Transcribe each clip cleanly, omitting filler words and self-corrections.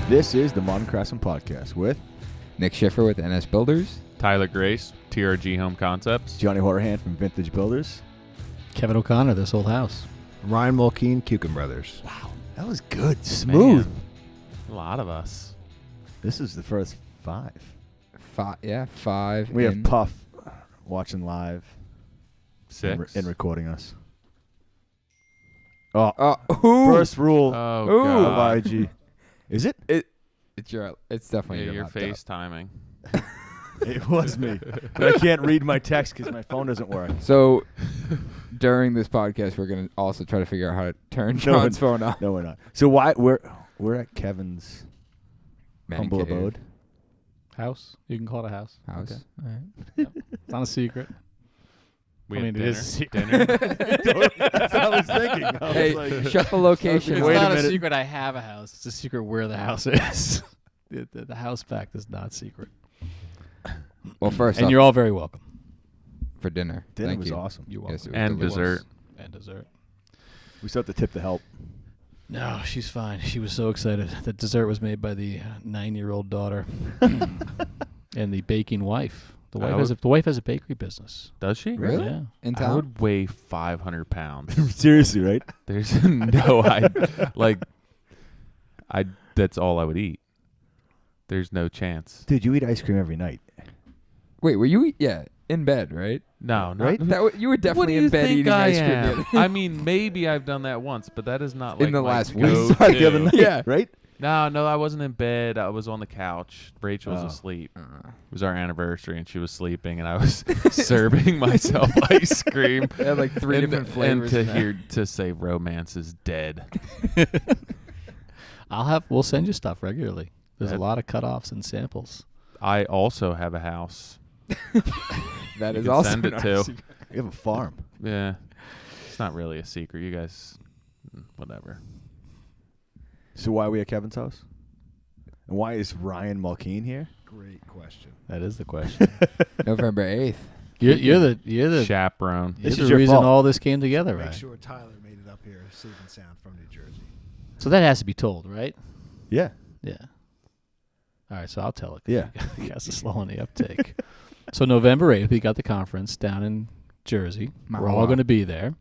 This is the Modern Craftsman podcast with Nick Schiffer with NS Builders, Tyler Grace, TRG Home Concepts, Johnny Horahan from Vintage Builders, Kevin O'Connor, This Old House, Ryan Mulkeen, Kuchen Brothers. Wow, that was good. Smooth. Man, a lot of us. This is the first five. Five. We have Puff watching live. 6. And recording us. First rule Oh, of God. IG. Is it? It's definitely You're your laptop. FaceTiming. It was me. But I can't read my text because my phone doesn't work. So during this podcast, we're gonna also try to figure out how to turn John's phone on. No, we're not. So we're at Kevin's Man humble cave. abode. House. You can call it a house. House. Okay. All right. It's not a secret. We I have mean, dinner. it is a secret. Dinner. That's what I was thinking. I was Hey, like, shut the location. It's Wait a not a minute. secret I have a house. It's a secret where the house is. the house fact is not secret. Well, first And off, you're all very welcome. for dinner. dinner Thank was you. awesome. You're Yes, welcome. it was And delicious. dessert. And dessert. We still have to tip the help. No, she's fine. She was so excited. The dessert was made by the 9-year-old daughter and the baking wife. The wife has a bakery business. Does she? Really? Yeah. In I town? would weigh 500 pounds. Seriously, right? There's that's all I would eat. There's no chance. Dude, you eat ice cream every night. Wait, were you? Yeah, in bed, right? No, not Right? You were What do definitely you in bed think eating I ice cream. the am? other- I mean, maybe I've done that once, but that is not like In the my last week. go-to. Sorry, the other night, Yeah. right? No, I wasn't in bed. I was on the couch. Rachel was Oh. asleep. It was our anniversary, and she was sleeping, and I was serving myself ice cream. They had like 3 different flavors. And in that. to say romance is dead. We'll send you stuff regularly. There's a That- lot of cutoffs and samples. I also have a house. That You is can also send it not to. a secret. You have a farm. Yeah, it's not really a secret. You guys, whatever. So why are we at Kevin's house? And why is Ryan Mulkeen here? Great question. That is the question. November 8th. You're the Chaperone. This you're is the your reason fault. all this came together, Make right? sure Tyler made it up here safe and sound from New Jersey. So that has to be told, right? Yeah. Yeah. All right, so I'll tell it. 'cause Yeah. You guys are slow on the uptake. So November 8th, we got the conference down in Jersey. We're all Wow. going to be there.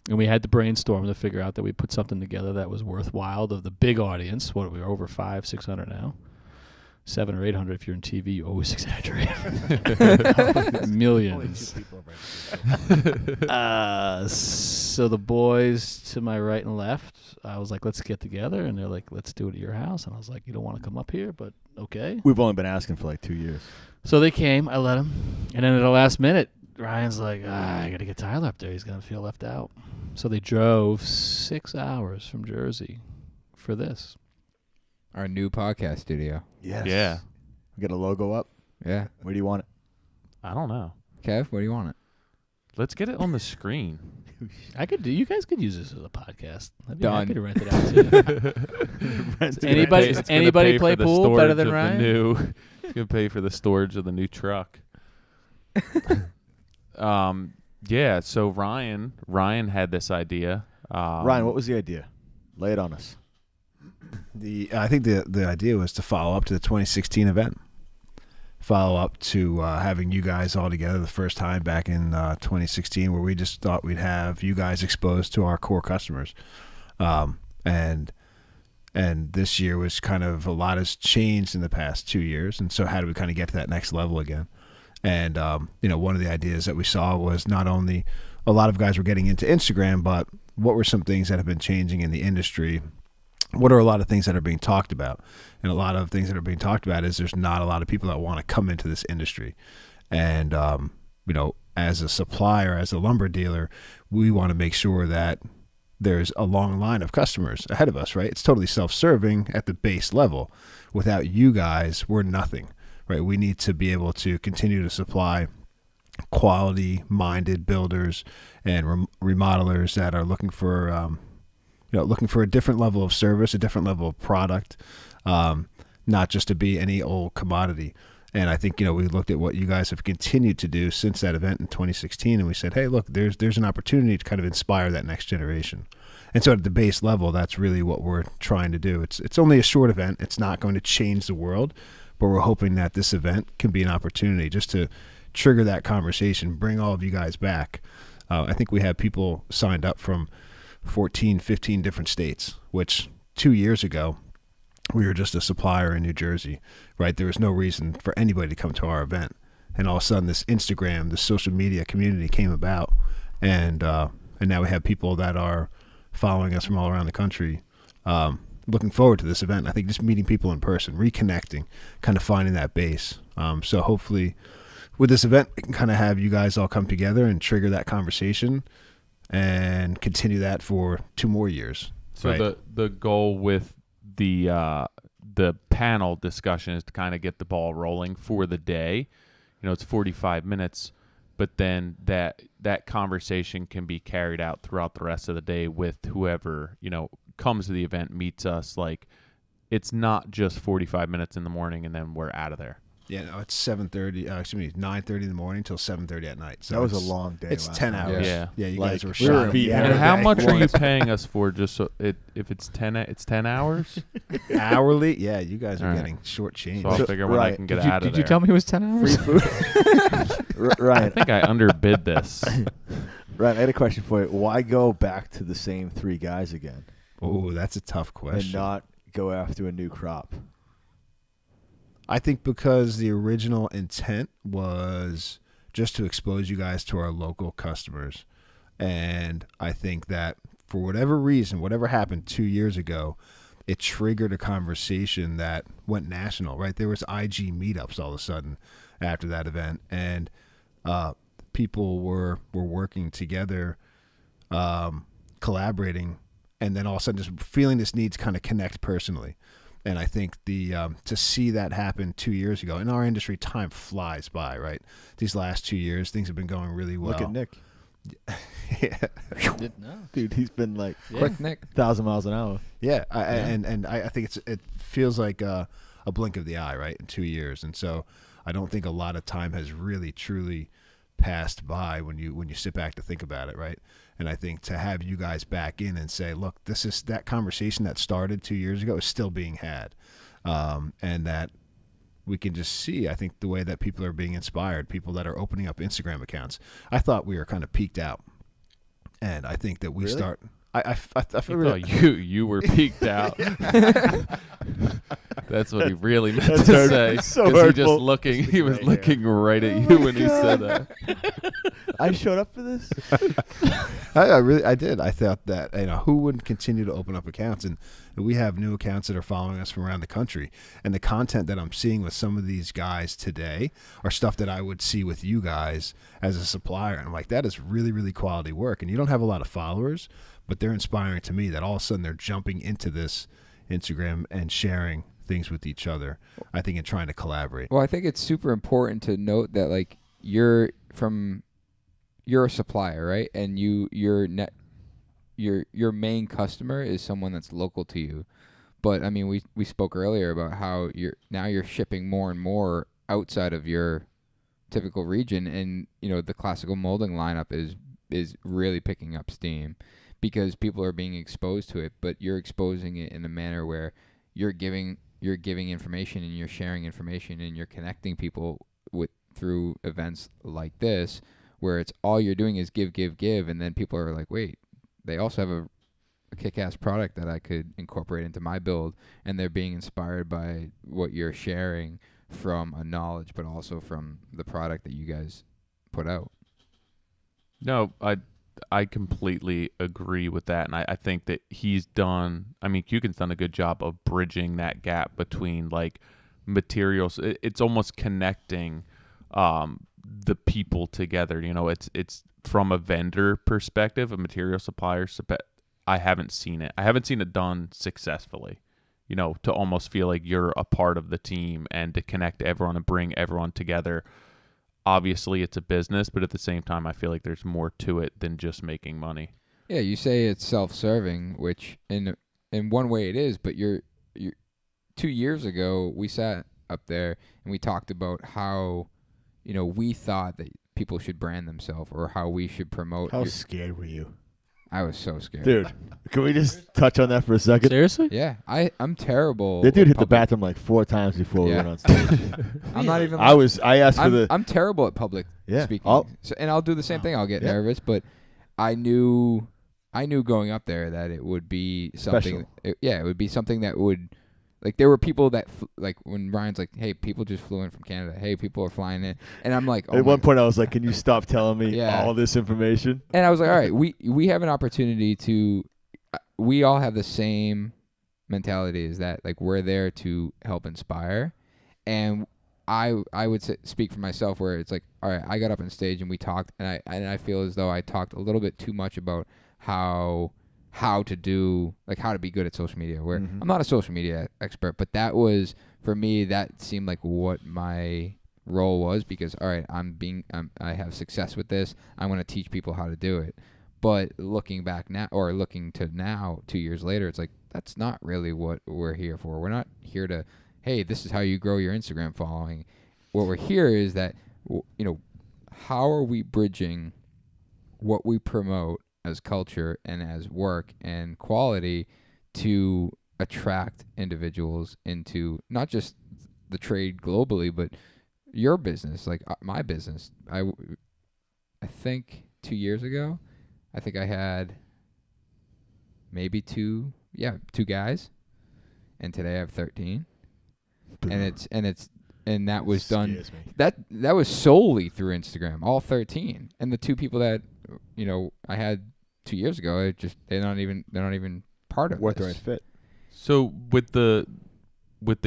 And we had to brainstorm to figure out that we put something together that was worthwhile of the big audience. What, we're over 500-600 now. 700 or 800 if you're in TV. You always exaggerate. Only Millions. 2 people are So the boys to my right and left, I was like, let's get together. And they're like, let's do it at your house. And I was like, you don't want to come up here, but okay. We've only been asking for like 2 years. So they came. I let them. And then at the last minute, Ryan's like, I got to get Tyler up there. He's going to feel left out. So they drove 6 hours from Jersey for this. Our new podcast studio. Yes. Yeah. We got a logo up. Yeah. Where do you want it? I don't know. Kev, what do you want it? Let's get it on the screen. You guys could use this as a podcast. I'd be Done. happy to rent it out too. Anybody- It's gonna anybody pay play for the pool better storage than of the Ryan? It's gonna pay for the storage of the new truck. Yeah. So Ryan had this idea. Ryan, what was the idea? Lay it on us. I think the idea was to follow up to the 2016 event. Follow up to having you guys all together the first time back in 2016, where we just thought we'd have you guys exposed to our core customers. And this year was kind of a lot has changed in the past 2 years. And so how do we kind of get to that next level again? And, one of the ideas that we saw was not only a lot of guys were getting into Instagram, but what were some things that have been changing in the industry? What are a lot of things that are being talked about? And a lot of things that are being talked about is there's not a lot of people that want to come into this industry. And, as a supplier, as a lumber dealer, we want to make sure that there's a long line of customers ahead of us, right? It's totally self-serving at the base level. Without you guys, we're nothing, right? We need to be able to continue to supply quality-minded builders and remodelers that are looking for a different level of service, a different level of product, not just to be any old commodity. And I think, we looked at what you guys have continued to do since that event in 2016, and we said, hey, look, there's an opportunity to kind of inspire that next generation. And so at the base level, that's really what we're trying to do. It's only a short event. It's not going to change the world, but we're hoping that this event can be an opportunity just to trigger that conversation, bring all of you guys back. I think we have people signed up from 14, 15 different states, which 2 years ago, we were just a supplier in New Jersey, right? There was no reason for anybody to come to our event. And all of a sudden, this Instagram, this social media community came about, and now we have people that are following us from all around the country, looking forward to this event. I think just meeting people in person, reconnecting, kind of finding that base. So hopefully with this event, we can kind of have you guys all come together and trigger that conversation and continue that for 2 more years. So right? the goal with the panel discussion is to kind of get the ball rolling for the day. It's 45 minutes, but then that conversation can be carried out throughout the rest of the day with whoever, comes to the event, meets us. Like, it's not just 45 minutes in the morning and then we're out of there. Yeah, no, it's 9:30 in the morning till 7:30 at night. So that was a long day. It's 10 hours. Yeah. You Like, guys were we were shot. beating And how day. much are you paying us for? Just so if it's 10 hours, Hourly? Yeah, you guys are All right. getting short change. so I'll figure when I can get out of Did there. you tell me it was 10 hours? Free food. I Ryan, think I underbid this. Ryan, I had a question for you. Why go back to the same 3 guys again Oh, that's a tough question. and not go after a new crop? I think because the original intent was just to expose you guys to our local customers. And I think that for whatever reason, whatever happened 2 years ago, it triggered a conversation that went national, right? There was IG meetups all of a sudden after that event. And people were working together, collaborating, and then all of a sudden just feeling this need to kind of connect personally. And I think to see that happen 2 years ago, in our industry, time flies by, right? These last 2 years, things have been going really well. Look at Nick. Yeah. No. Dude, he's been like Quick, Nick. 1,000 miles an hour. Yeah, and I think it feels like a blink of the eye, right, in 2 years. And so I don't think a lot of time has really, truly passed by when you sit back to think about it, right? And I think to have you guys back in and say, look, this is that conversation that started 2 years ago is still being had, and that we can just see, I think, the way that people are being inspired, people that are opening up Instagram accounts. I thought we were kind of peaked out, and I think that we Really? start. I You feel really, thought you were peaked out. That's what he really meant That's to hurt- say. so 'Cause he hurtful. he was looking right at you when he said that. I showed up for this? I did. I thought that who wouldn't continue to open up accounts, and we have new accounts that are following us from around the country. And the content that I'm seeing with some of these guys today are stuff that I would see with you guys as a supplier. And I'm like, that is really, really quality work. And you don't have a lot of followers, but they're inspiring to me that all of a sudden they're jumping into this Instagram and sharing things with each other, I think, and trying to collaborate. Well, I think it's super important to note that, like, you're a supplier, right? And your main customer is someone that's local to you. But I mean, we spoke earlier about how you're shipping more and more outside of your typical region, and the classical molding lineup is really picking up steam because people are being exposed to it, but you're exposing it in a manner where you're giving information and you're sharing information and you're connecting people through events like this, where it's all you're doing is give, and then people are like, wait, they also have a kick-ass product that I could incorporate into my build, and they're being inspired by what you're sharing from a knowledge, but also from the product that you guys put out. No, I completely agree with that, and I think that Kukin's done a good job of bridging that gap between, like, materials. It's almost connecting the people together. It's from a vendor perspective, a material supplier. I haven't seen it. I haven't seen it done successfully. To almost feel like you're a part of the team and to connect everyone and bring everyone together. Obviously, it's a business, but at the same time, I feel like there's more to it than just making money. Yeah, you say it's self-serving, which in one way it is, but you're 2 years ago we sat up there and we talked about how we thought that people should brand themselves or how we should promote. How scared were you? I was so scared. Dude, can we just touch on that for a second? Seriously? Yeah, I'm terrible. That dude with hit the public- bathroom like 4 times before we Yeah. went on stage. I'm not even. I asked for I'm, the I'm terrible at public Yeah. speaking. Oh. So, and I'll do the same thing. I'll get Yeah. nervous, but I knew going up there that it would be something. Special. It would be something that would, like, there were people that like when Ryan's like, "Hey, people just flew in from Canada. Hey, people are flying in," and I'm like, oh At my- one point I was like, "Can you stop telling me Yeah. all this information?" and I was like, all right, we have an opportunity to. We all have the same mentality, is that like we're there to help inspire, and I would speak for myself where it's like, all right, I got up on stage and we talked, and I feel as though I talked a little bit too much about how to do, like, how to be good at social media, where Mhm. I'm not a social media expert, but that was, for me, that seemed like what my role was, because all right, I have success with this, I'm going to teach people how to do it. But looking back now, or looking to now, 2 years later, it's like, that's not really what we're here for. We're not here to, hey, this is how you grow your Instagram following. What we're here is that, how are we bridging what we promote as culture and as work and quality to attract individuals into not just the trade globally, but your business, like my business. I think 2 years ago, I think I had maybe two guys, and today I have 13, and that was done. Scares me. That was solely through Instagram, all 13, and the two people that I had 2 years ago, they're not even part of Worth the this. right fit. So with the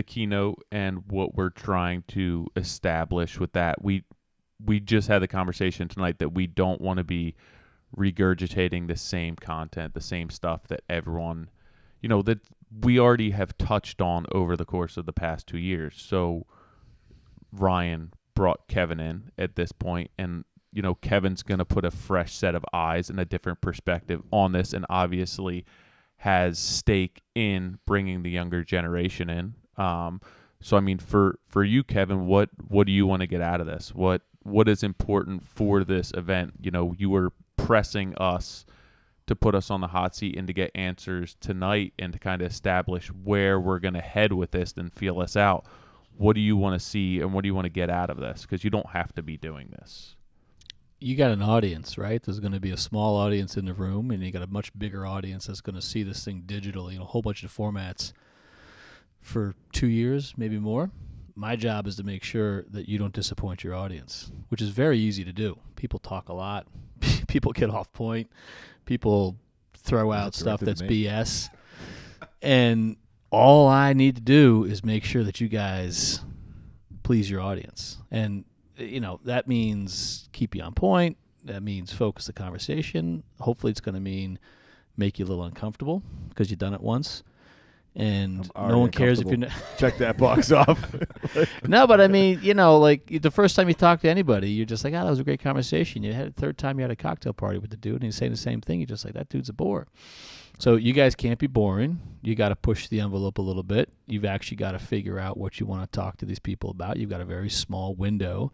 keynote and what we're trying to establish with that, we just had the conversation tonight that we don't want to be regurgitating the same content, the same stuff that everyone, that we already have touched on over the course of the past 2 years. So Ryan brought Kevin in at this point, and Kevin's going to put a fresh set of eyes and a different perspective on this, and obviously has stake in bringing the younger generation in. So I mean, for you, Kevin, what do you want to get out of this? What is important for this event? You were pressing us to put us on the hot seat and to get answers tonight and to kind of establish where we're going to head with this and feel us out. What do you want to see and what do you want to get out of this? Because you don't have to be doing this. You got an audience, right? There's going to be a small audience in the room, and you got a much bigger audience that's going to see this thing digitally in a whole bunch of formats for 2 years, maybe more. My job is to make sure that you don't disappoint your audience, which is very easy to do. People talk a lot. People get off point. People throw out stuff that's BS. And all I need to do is make sure that you guys please your audience. And, that means keep you on point. That means focus the conversation. Hopefully it's going to mean make you a little uncomfortable because you've done it once. And no one cares if you're Check that box off. No, but I mean, like the first time you talk to anybody, you're just like, oh, that was a great conversation. You had a third time you had a cocktail party with the dude, and he's saying the same thing. You're just like, that dude's a bore. So you guys can't be boring. You got to push the envelope a little bit. You've actually got to figure out what you want to talk to these people about. You've got a very small window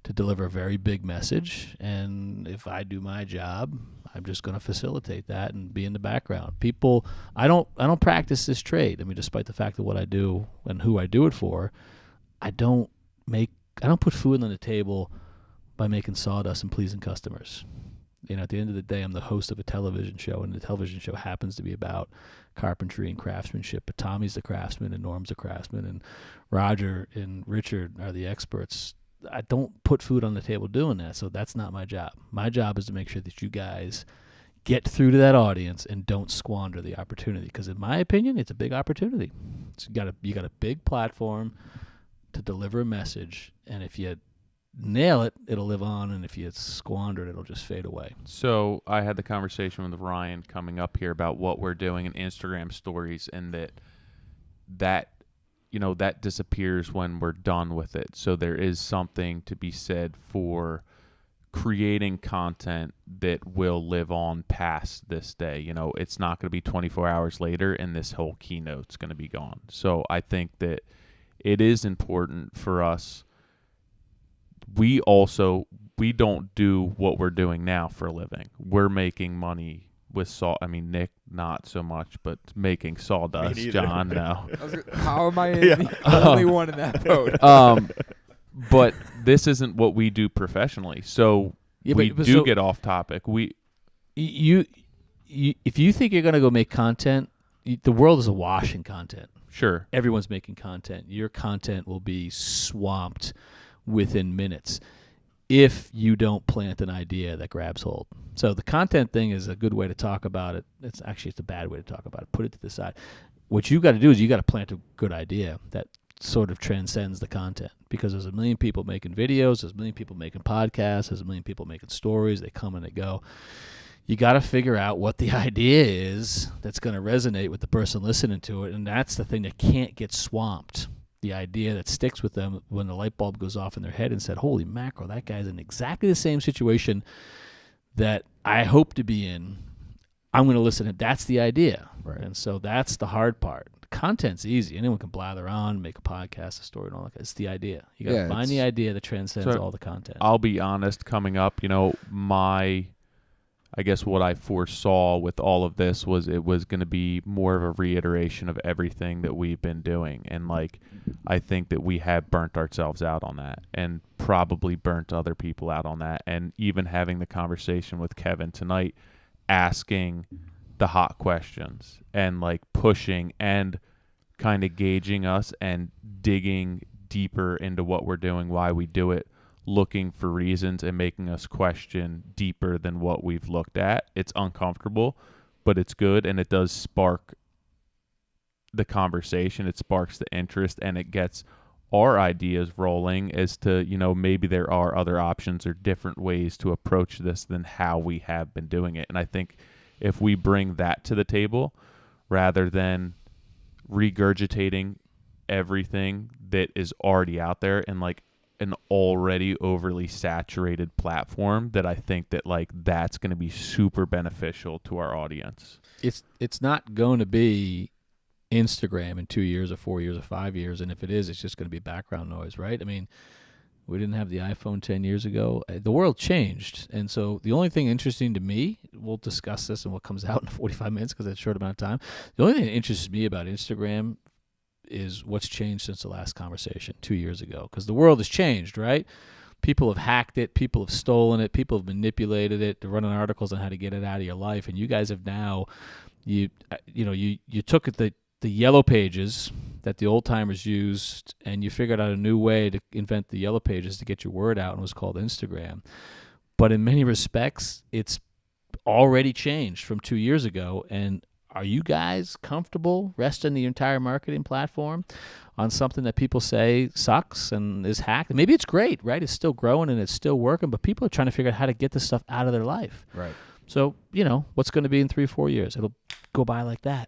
to deliver a very big message. And if I do my job, I'm just going to facilitate that and be in the background. People, I don't practice this trade. I mean, despite the fact of what I do and who I do it for, I don't put food on the table by making sawdust and pleasing customers. At the end of the day, I'm the host of a television show, and the television show happens to be about carpentry and craftsmanship. But Tommy's the craftsman, and Norm's the craftsman, and Roger and Richard are the experts. I don't put food on the table doing that, so that's not my job. My job is to make sure that you guys get through to that audience and don't squander the opportunity. Because in my opinion, it's a big opportunity. You got a big platform to deliver a message, and if you nail it, it'll live on, and if you squander it, it'll just fade away. So I had the conversation with Ryan coming up here about what we're doing in Instagram stories, and that disappears when we're done with it. So there is something to be said for creating content that will live on past this day. It's not going to be 24 hours later and this whole keynote's going to be gone. So I think that it is important for us. We don't do what we're doing now for a living. We're making money with salt. I mean, Nick not so much, but making sawdust. neither. John, no. How am I the only one in that boat? But this isn't what we do professionally, so we do get off topic. You if you think you're going to go make content, the world is awash in content. Sure. Everyone's making content. Your content will be swamped within minutes if you don't plant an idea that grabs hold. So the content thing is a good way to talk about it. It's a bad way to talk about it. Put it to the side. What you got to do is you got to plant a good idea that sort of transcends the content, because there's a million people making videos, there's a million people making podcasts, there's a million people making stories. They come and they go. You got to figure out what the idea is that's going to resonate with the person listening to it, and that's the thing that can't get swamped. The idea that sticks with them when the light bulb goes off in their head and said, holy mackerel, that guy's in exactly the same situation that I hope to be in. I'm going to listen to it. That's the idea. Right. And so that's the hard part. Content's easy. Anyone can blather on, make a podcast, a story, and all that. It's the idea. You got to find the idea that transcends all the content. I'll be honest, coming up, I guess what I foresaw with all of this was it was going to be more of a reiteration of everything that we've been doing. And, I think that we have burnt ourselves out on that and probably burnt other people out on that. And even having the conversation with Kevin tonight, asking the hot questions and, pushing and kind of gauging us and digging deeper into what we're doing, why we do it, looking for reasons and making us question deeper than what we've looked at. It's uncomfortable, but it's good, and it does spark the conversation. It sparks the interest, and it gets our ideas rolling as to, maybe there are other options or different ways to approach this than how we have been doing it. And I think if we bring that to the table rather than regurgitating everything that is already out there and an already overly saturated platform, that I think that that's going to be super beneficial to our audience. It's not going to be Instagram in 2 years or 4 years or 5 years, and if it is, it's just going to be background noise, right? I mean, we didn't have the iPhone 10 years ago. The world changed, and so the only thing interesting to me, we'll discuss this and what comes out in 45 minutes because it's a short amount of time. The only thing that interests me about Instagram is what's changed since the last conversation 2 years ago, because the world has changed, right? People have hacked it, people have stolen it, people have manipulated it. They're running articles on how to get it out of your life, and you guys have now, you took the yellow pages that the old timers used, and you figured out a new way to invent the yellow pages to get your word out, and it was called Instagram. But in many respects, it's already changed from 2 years ago, and are you guys comfortable resting the entire marketing platform on something that people say sucks and is hacked? Maybe it's great, right? It's still growing and it's still working, but people are trying to figure out how to get this stuff out of their life. Right. So, what's going to be in 3-4 years? It'll go by like that.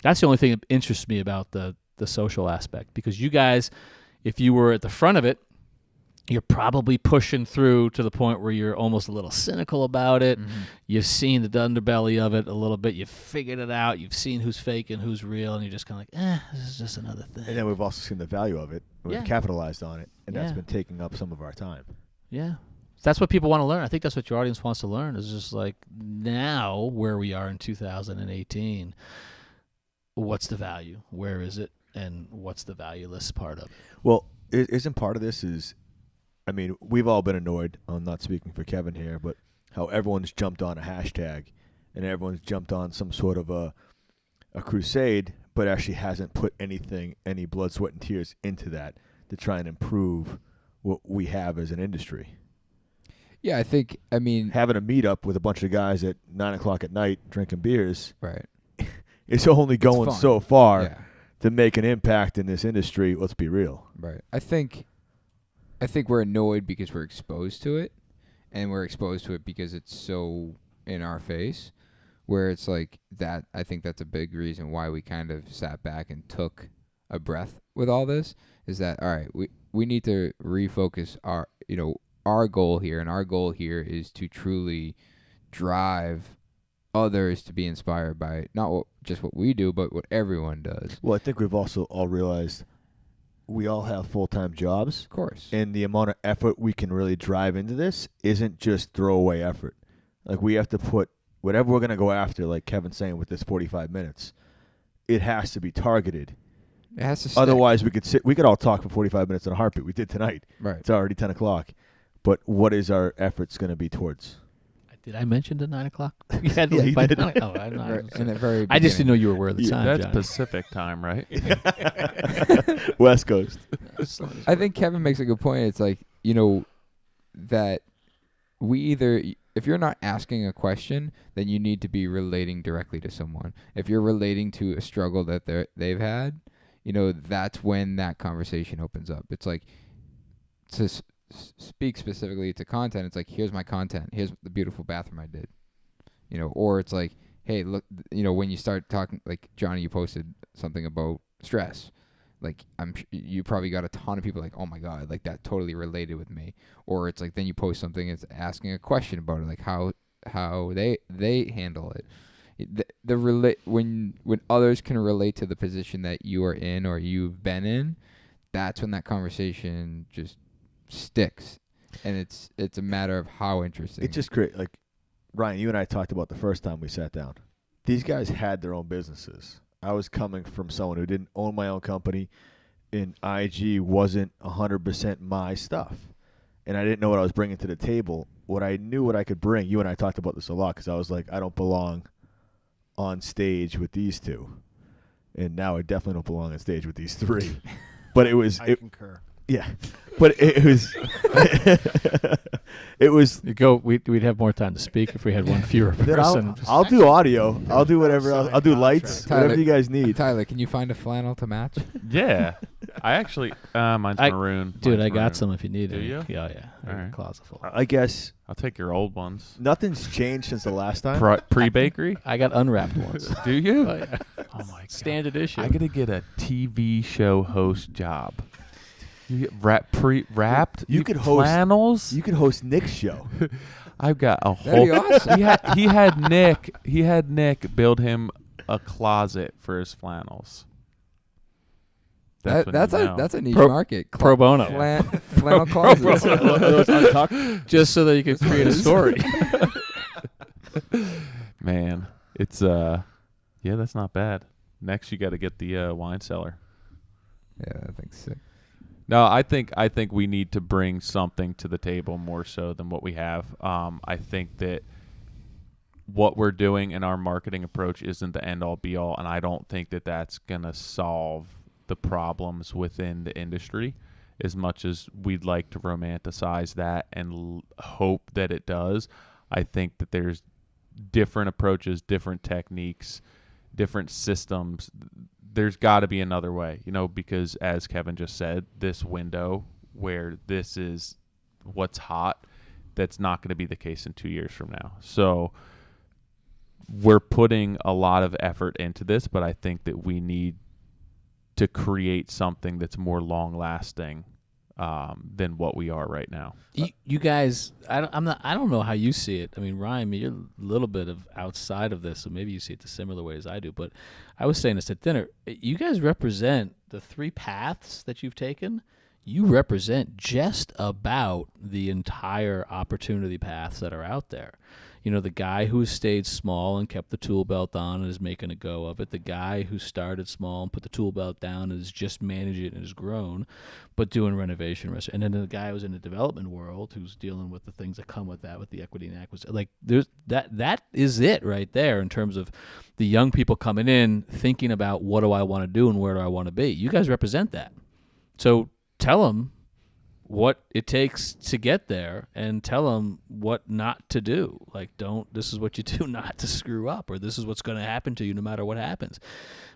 That's the only thing that interests me about the social aspect, because you guys, if you were at the front of it, you're probably pushing through to the point where you're almost a little cynical about it. Mm-hmm. You've seen the underbelly of it a little bit. You've figured it out. You've seen who's fake and who's real, and you're just kind of this is just another thing. And then we've also seen the value of it. We've capitalized on it, and that's been taking up some of our time. Yeah. That's what people want to learn. I think that's what your audience wants to learn, is just now where we are in 2018, what's the value? Where is it? And what's the valueless part of it? Well, isn't part of this we've all been annoyed. I'm not speaking for Kevin here, but how everyone's jumped on a hashtag and everyone's jumped on some sort of a crusade, but actually hasn't put any blood, sweat, and tears into that to try and improve what we have as an industry. Yeah, having a meetup with a bunch of guys at 9:00 at night drinking beers, right? It's only going so far to make an impact in this industry. Let's be real. Right. I think we're annoyed because we're exposed to it, and we're exposed to it because it's so in our face, where it's that. I think that's a big reason why we kind of sat back and took a breath with all this, is that, all right, we need to refocus our goal here, and our goal here is to truly drive others to be inspired by not just what we do, but what everyone does. Well, I think we've also all realized we all have full-time jobs. Of course. And the amount of effort we can really drive into this isn't just throwaway effort. We have to put whatever we're gonna go after, like Kevin's saying with this 45 minutes, it has to be targeted. It has to stick. Otherwise, we could all talk for 45 minutes in a heartbeat. We did tonight. Right. It's already 10 o'clock. But what is our efforts going to be towards? Did I mention the 9 o'clock? You had Yeah, you by did. 9. Oh, I don't know. Right, in the very I just didn't know beginning. you were aware of the time. That's John. Pacific time, right? West Coast. I think Kevin makes a good point. It's like, that we either, if you're not asking a question, then you need to be relating directly to someone. If you're relating to a struggle that they've had, that's when that conversation opens up. It's like, to speak specifically to content, it's like, here's my content. Here's the beautiful bathroom I did. Or it's like, hey, look, when you start talking, like Johnny, you posted something about stress. Like, you probably got a ton of people like, oh my God, like that totally related with me. Or it's like, then you post something, it's asking a question about it, like how they handle it. When others can relate to the position that you are in or you've been in, that's when that conversation just sticks, and it's a matter of how interesting. It's just great. Like, Ryan, you and I talked about the first time we sat down. These guys had their own businesses. I was coming from someone who didn't own my own company, and IG wasn't 100% my stuff. And I didn't know what I was bringing to the table. What I knew what I could bring, you and I talked about this a lot, because I was like, I don't belong on stage with these two. And now I definitely don't belong on stage with these three. But it was... I concur. Yeah, but it was, it was. We'd have more time to speak if we had one fewer Then person. I'll do audio. I'll do whatever else. I'll do lights. Tyler, whatever you guys need. Tyler, can you find a flannel to match? Yeah. I actually, mine's maroon. Dude, Mine's I got maroon. some if you need Do it. you? Yeah. I All got a right. closet full. I guess I'll take your old ones. nothing's changed since the last time. Pre-bakery? I got unwrapped ones. Do you? Oh, yeah. Oh, my God. Standard issue. I got to get a TV show host job. You get wrapped? You could host flannels? You could host Nick's show. I've got a That'd be whole... awesome. He had Nick build him a closet for his flannels. That's That's a niche Pro- market. pro bono. Flannel closets. Just so that you could create a story. Man, it's that's not bad. Next, you got to get the wine cellar. Yeah, I think sick. No, I think we need to bring something to the table more so than what we have. I think that what we're doing in our marketing approach isn't the end all be all, and I don't think that that's gonna solve the problems within the industry as much as we'd like to romanticize that and hope that it does. I think that there's different approaches, different techniques, different systems. There's got to be another way, because as Kevin just said, this window where this is what's hot, that's not going to be the case in 2 years from now. So we're putting a lot of effort into this, but I think that we need to create something that's more long lasting than what we are right now. You guys, I don't know how you see it. I mean, Ryan, you're a little bit of outside of this, so maybe you see it the similar way as I do. But I was saying this at dinner. You guys represent the three paths that you've taken. You represent just about the entire opportunity paths that are out there. The guy who stayed small and kept the tool belt on and is making a go of it. The guy who started small and put the tool belt down and is just managing it and has grown, but doing renovation risk. And then the guy who's in the development world who's dealing with the things that come with that, with the equity and acquisition. Like that is it right there in terms of the young people coming in thinking about what do I want to do and where do I want to be. You guys represent that. So tell them what it takes to get there and tell them what not to do. Like, this is what you do not to screw up, or this is what's going to happen to you no matter what happens.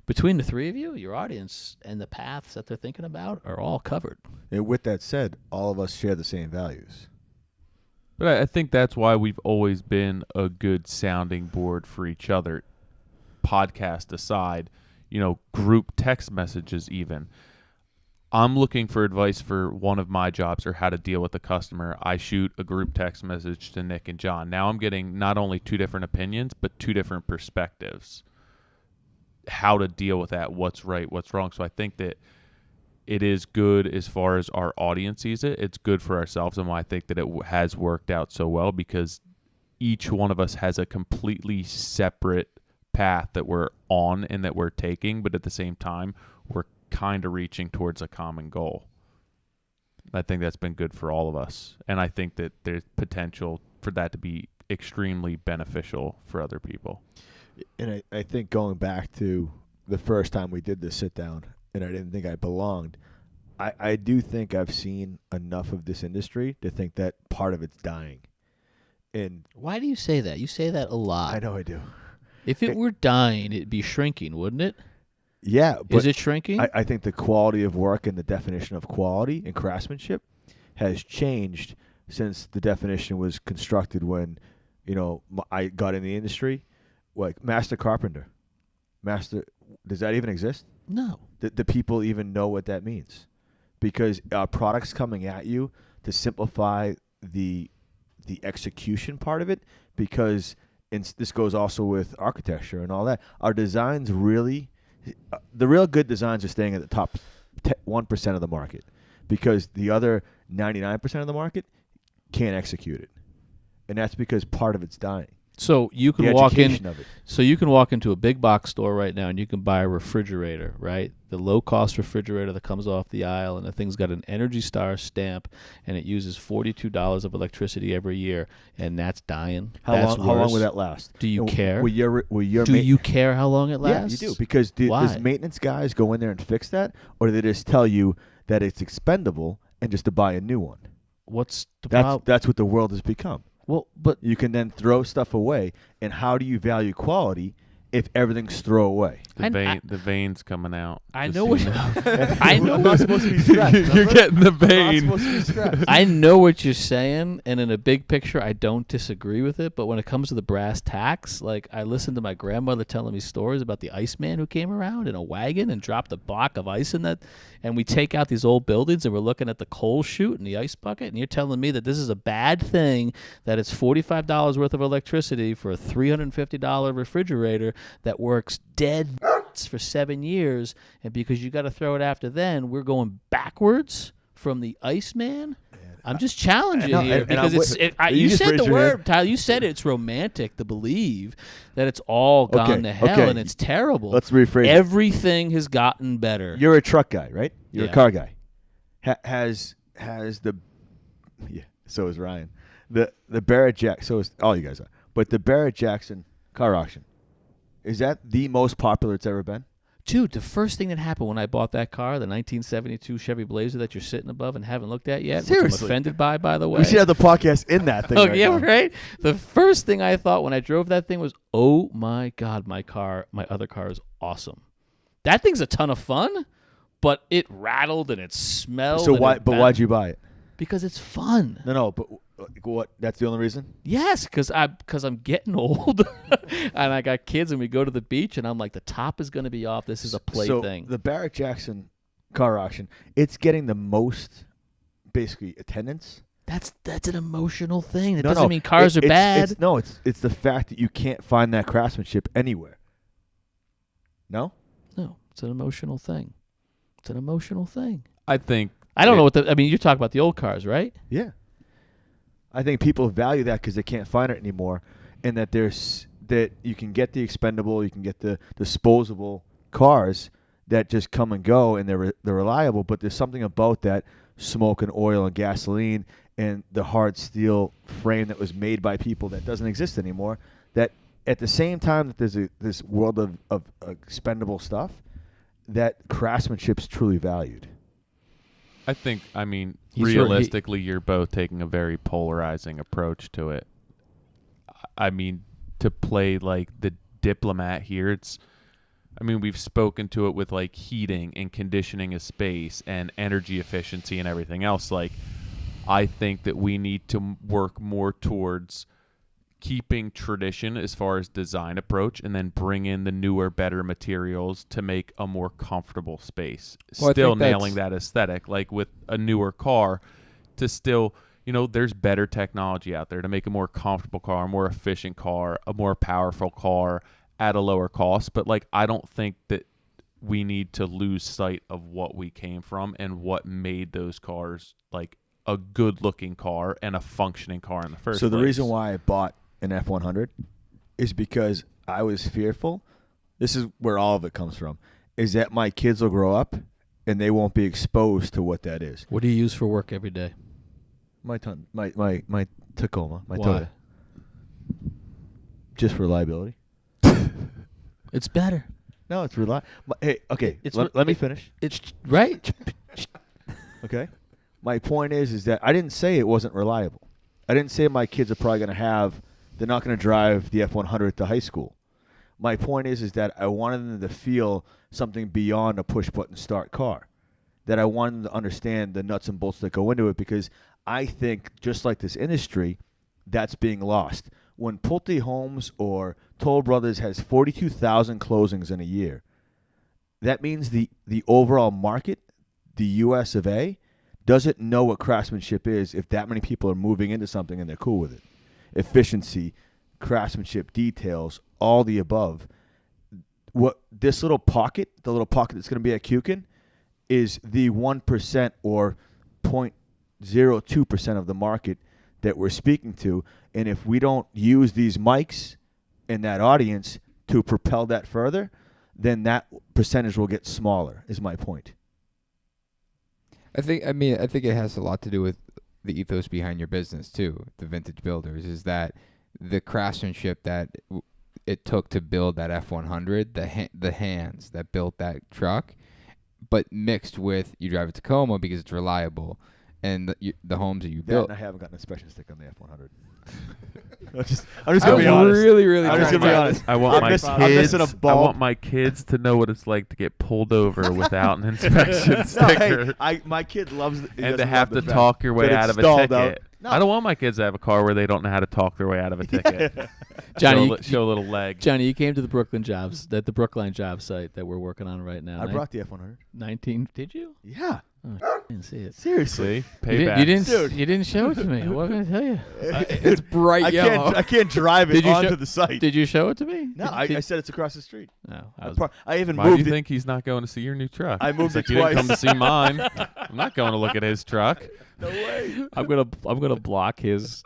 Between the three of you, your audience, and the paths that they're thinking about are all covered. And with that said, all of us share the same values. But I think that's why we've always been a good sounding board for each other. Podcast aside, group text messages even. I'm looking for advice for one of my jobs or how to deal with a customer. I shoot a group text message to Nick and John. Now I'm getting not only two different opinions, but two different perspectives. How to deal with that, what's right, what's wrong. So I think that it is good as far as our audience sees it. It's good for ourselves, and why I think that it has worked out so well, because each one of us has a completely separate path that we're on and that we're taking, but at the same time, we're kind of reaching towards a common goal. I think that's been good for all of us. And I think that there's potential for that to be extremely beneficial for other people. And I think going back to the first time we did this sit down, and I didn't think I belonged, I do think I've seen enough of this industry to think that part of it's dying. And Why do you say that? You say that a lot. I know I do. If it were dying, it'd be shrinking, wouldn't it? Yeah. But Is it shrinking? I think the quality of work and the definition of quality and craftsmanship has changed since the definition was constructed when, I got in the industry. Like master carpenter. Does that even exist? No. Do people even know what that means? Because products coming at you to simplify the execution part of it, because this goes also with architecture and all that. Our designs really, the real good designs are staying at the top 1% of the market, because the other 99% of the market can't execute it, and that's because part of it's dying. So you can The walk in. education of it. So you can walk into a big box store right now and you can buy a refrigerator, right? The low-cost refrigerator that comes off the aisle, and the thing's got an Energy Star stamp, and it uses $42 of electricity every year, and that's dying. How That's long worse. will that last? Do you care? Will your Do you care how long it lasts? Yeah, you do. Because Why? does maintenance guys go in there and fix that, or do they just tell you that it's expendable and just to buy a new one? What's the problem? That's what the world has become. Well, but You can then throw stuff away, and how do you value quality if everything's throw away? The vein's coming out. I just know so what you know. I know I'm not supposed to be stressed. You're remember? getting the I'm not vein. supposed to be stressed. I know what you're saying, and in a big picture, I don't disagree with it. But when it comes to the brass tacks, like I listened to my grandmother telling me stories about the Iceman who came around in a wagon and dropped a block of ice in that, and we take out these old buildings and we're looking at the coal chute and the ice bucket, and you're telling me that this is a bad thing, that it's $45 worth of electricity for a $350 refrigerator that works dead for 7 years, and because you got to throw it after then, we're going backwards from the Iceman. I'm just challenging And I- here and because you you just said raised the your word, hand. Tyler. You said it's romantic to believe that it's all gone Okay, to hell okay. and it's terrible. Let's rephrase it. Everything has gotten better. You're a truck guy, right? You're Yeah. a car guy. Has the so is Ryan. The Barrett Jackson, so is all you guys are. But the Barrett Jackson car auction, is that the most popular it's ever been? Dude, the first thing that happened when I bought that car, the 1972 Chevy Blazer that you're sitting above and haven't looked at yet, which I'm Seriously. offended by the way. We should have the podcast in that thing. Oh, right yeah, now. right? The first thing I thought when I drove that thing was, oh, my God, my other car is awesome. That thing's a ton of fun, but it rattled and it smelled. So and why? it But why'd you buy it? Because it's fun. No. But what? That's the only reason. Yes, because I'm getting old, and I got kids, and we go to the beach, and I'm like, the top is going to be off. This is a plaything. So the Barrett Jackson car auction, it's getting the most, basically, attendance. That's an emotional thing. It No, doesn't no, mean cars are bad. It's the fact that you can't find that craftsmanship anywhere. No. No, it's an emotional thing. It's an emotional thing. I think I don't know what you're talking about the old cars, right? Yeah. I think people value that because they can't find it anymore, and that that you can get the expendable, you can get the disposable cars that just come and go, and they're reliable. But there's something about that smoke and oil and gasoline and the hard steel frame that was made by people that doesn't exist anymore. That at the same time that there's this world of expendable stuff, that craftsmanship's truly valued. I mean, He's realistically, you're both taking a very polarizing approach to it. I mean, to play like the diplomat here, we've spoken to it with like heating and conditioning a space and energy efficiency and everything else. Like, I think that we need to work more towards keeping tradition as far as design approach, and then bring in the newer, better materials to make a more comfortable space. Well, I Still think nailing that aesthetic, like with a newer car, to still, there's better technology out there to make a more comfortable car, a more efficient car, a more powerful car at a lower cost. But like, I don't think that we need to lose sight of what we came from and what made those cars like a good looking car and a functioning car in the first place. So the reason why I bought an F100 is because I was fearful. This is where all of it comes from, is that my kids will grow up and they won't be exposed to what that is. What do you use for work every day? My Tacoma, my Why? Toyota. Just for reliability. It's better. No, it's reliable. Hey, okay, It's let me finish. It's right. Okay? My point is that I didn't say it wasn't reliable. I didn't say my kids are probably going to they're not going to drive the F100 to high school. My point is that I wanted them to feel something beyond a push-button start car. That I wanted them to understand the nuts and bolts that go into it, because I think, just like this industry, that's being lost. When Pulte Homes or Toll Brothers has 42,000 closings in a year, that means the overall market, the US of A, doesn't know what craftsmanship is if that many people are moving into something and they're cool with it. Efficiency, craftsmanship, details, all the above. What this little pocket, the little pocket that's going to be at Kukin, is the 1% or 0.02% of the market that we're speaking to. And if we don't use these mics and that audience to propel that further, then that percentage will get smaller, is my point. I think it has a lot to do with the ethos behind your business too. The Vintage Builders is that the craftsmanship that it took to build that F100, the hands that built that truck, but mixed with you drive a Tacoma because it's reliable, and the homes that you built. And I haven't gotten a special stick on the F100. I'm just gonna be honest. Really I'm just trying gonna be to- honest. I want I'm missing a I bulb. want my kids to know what it's like to get pulled over without an inspection No, sticker, hey, my kid loves it. and to have to talk your way But out it's of a stalled ticket. out. No. I don't want my kids to have a car where they don't know how to talk their way out of a ticket. Johnny, show a little leg. Johnny, you came to the Brookline job site that we're working on right now. I brought the F100. 19. Did you? Yeah. Oh, I didn't see it. Seriously. See, payback. You didn't show it to me. What can I tell you? It's bright yellow. I can't drive it Did you onto show- the site. Did you show it to me? No, I said it's across the street. No, I even Why do moved you it. think he's not going to see your new truck? I moved He's like, it you didn't come to twice." see mine. I'm not going to look at his truck. No way. I'm gonna block his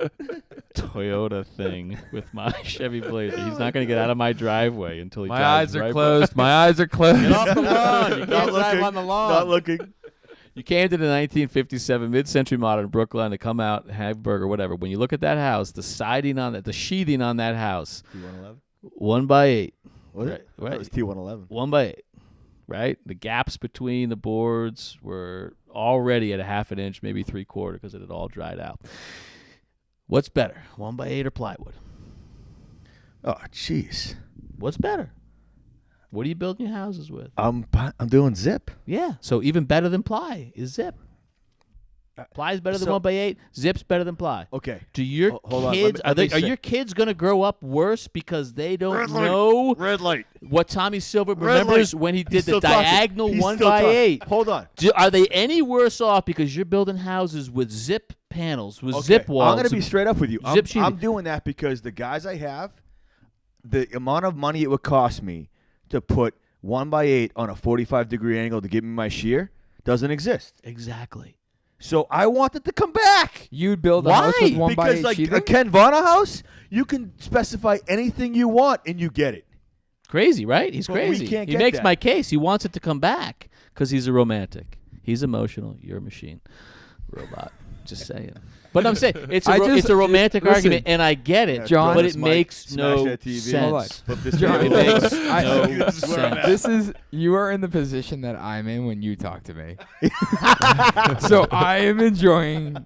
Toyota thing with my Chevy Blazer. He's not gonna get out of my driveway until he My drives eyes are right closed. My eyes are closed. Get off the lawn. You Not can't drive looking. on the lawn. Not looking. You came to the 1957 mid-century modern Brookline to come out, have a burger, whatever. When you look at that house, the siding on that, the sheathing on that house, T111. 1x8. Was Right, it? right. That was T111. 1x8, right? The gaps between the boards were already at a half an inch, maybe 3/4, because it had all dried out. What's better, 1x8 or plywood? Oh, jeez. What's better? What are you building your houses with? I'm doing zip. Yeah, so even better than ply is zip. Ply is better than So- 1x8. Zip's better than ply. Okay. Do your Hold on, kids let me are say- your kids gonna grow up worse because they don't know Red light. what Tommy Silver Red remembers light. when he He's did the still talking. diagonal He's 1x8? Hold on. Are they any worse off because you're building houses with zip panels, with Okay, zip walls? I'm going to be straight up with you. Zip sheeting. I'm doing that because the guys I have, the amount of money it would cost me to put 1x8 on a 45-degree angle to give me my shear doesn't exist. Exactly. So I want it to come back. You'd build a house with Why? 1x8 Because like sheathing? a Ken Vana house, you can specify anything you want and you get it. Crazy, right? He's But we crazy. can't He get makes that. my case. He wants it to come back because he's a romantic. He's emotional. You're a machine. Robot. Just saying. But I'm saying it's just- a romantic listen, argument, and I get it, Yeah, John, but this it mic, makes smash no that TV. sense. Hold on. Flip this John, video It over. makes no This is where I'm at. sense. you are in the position that I'm in when you talk to me. So I am enjoying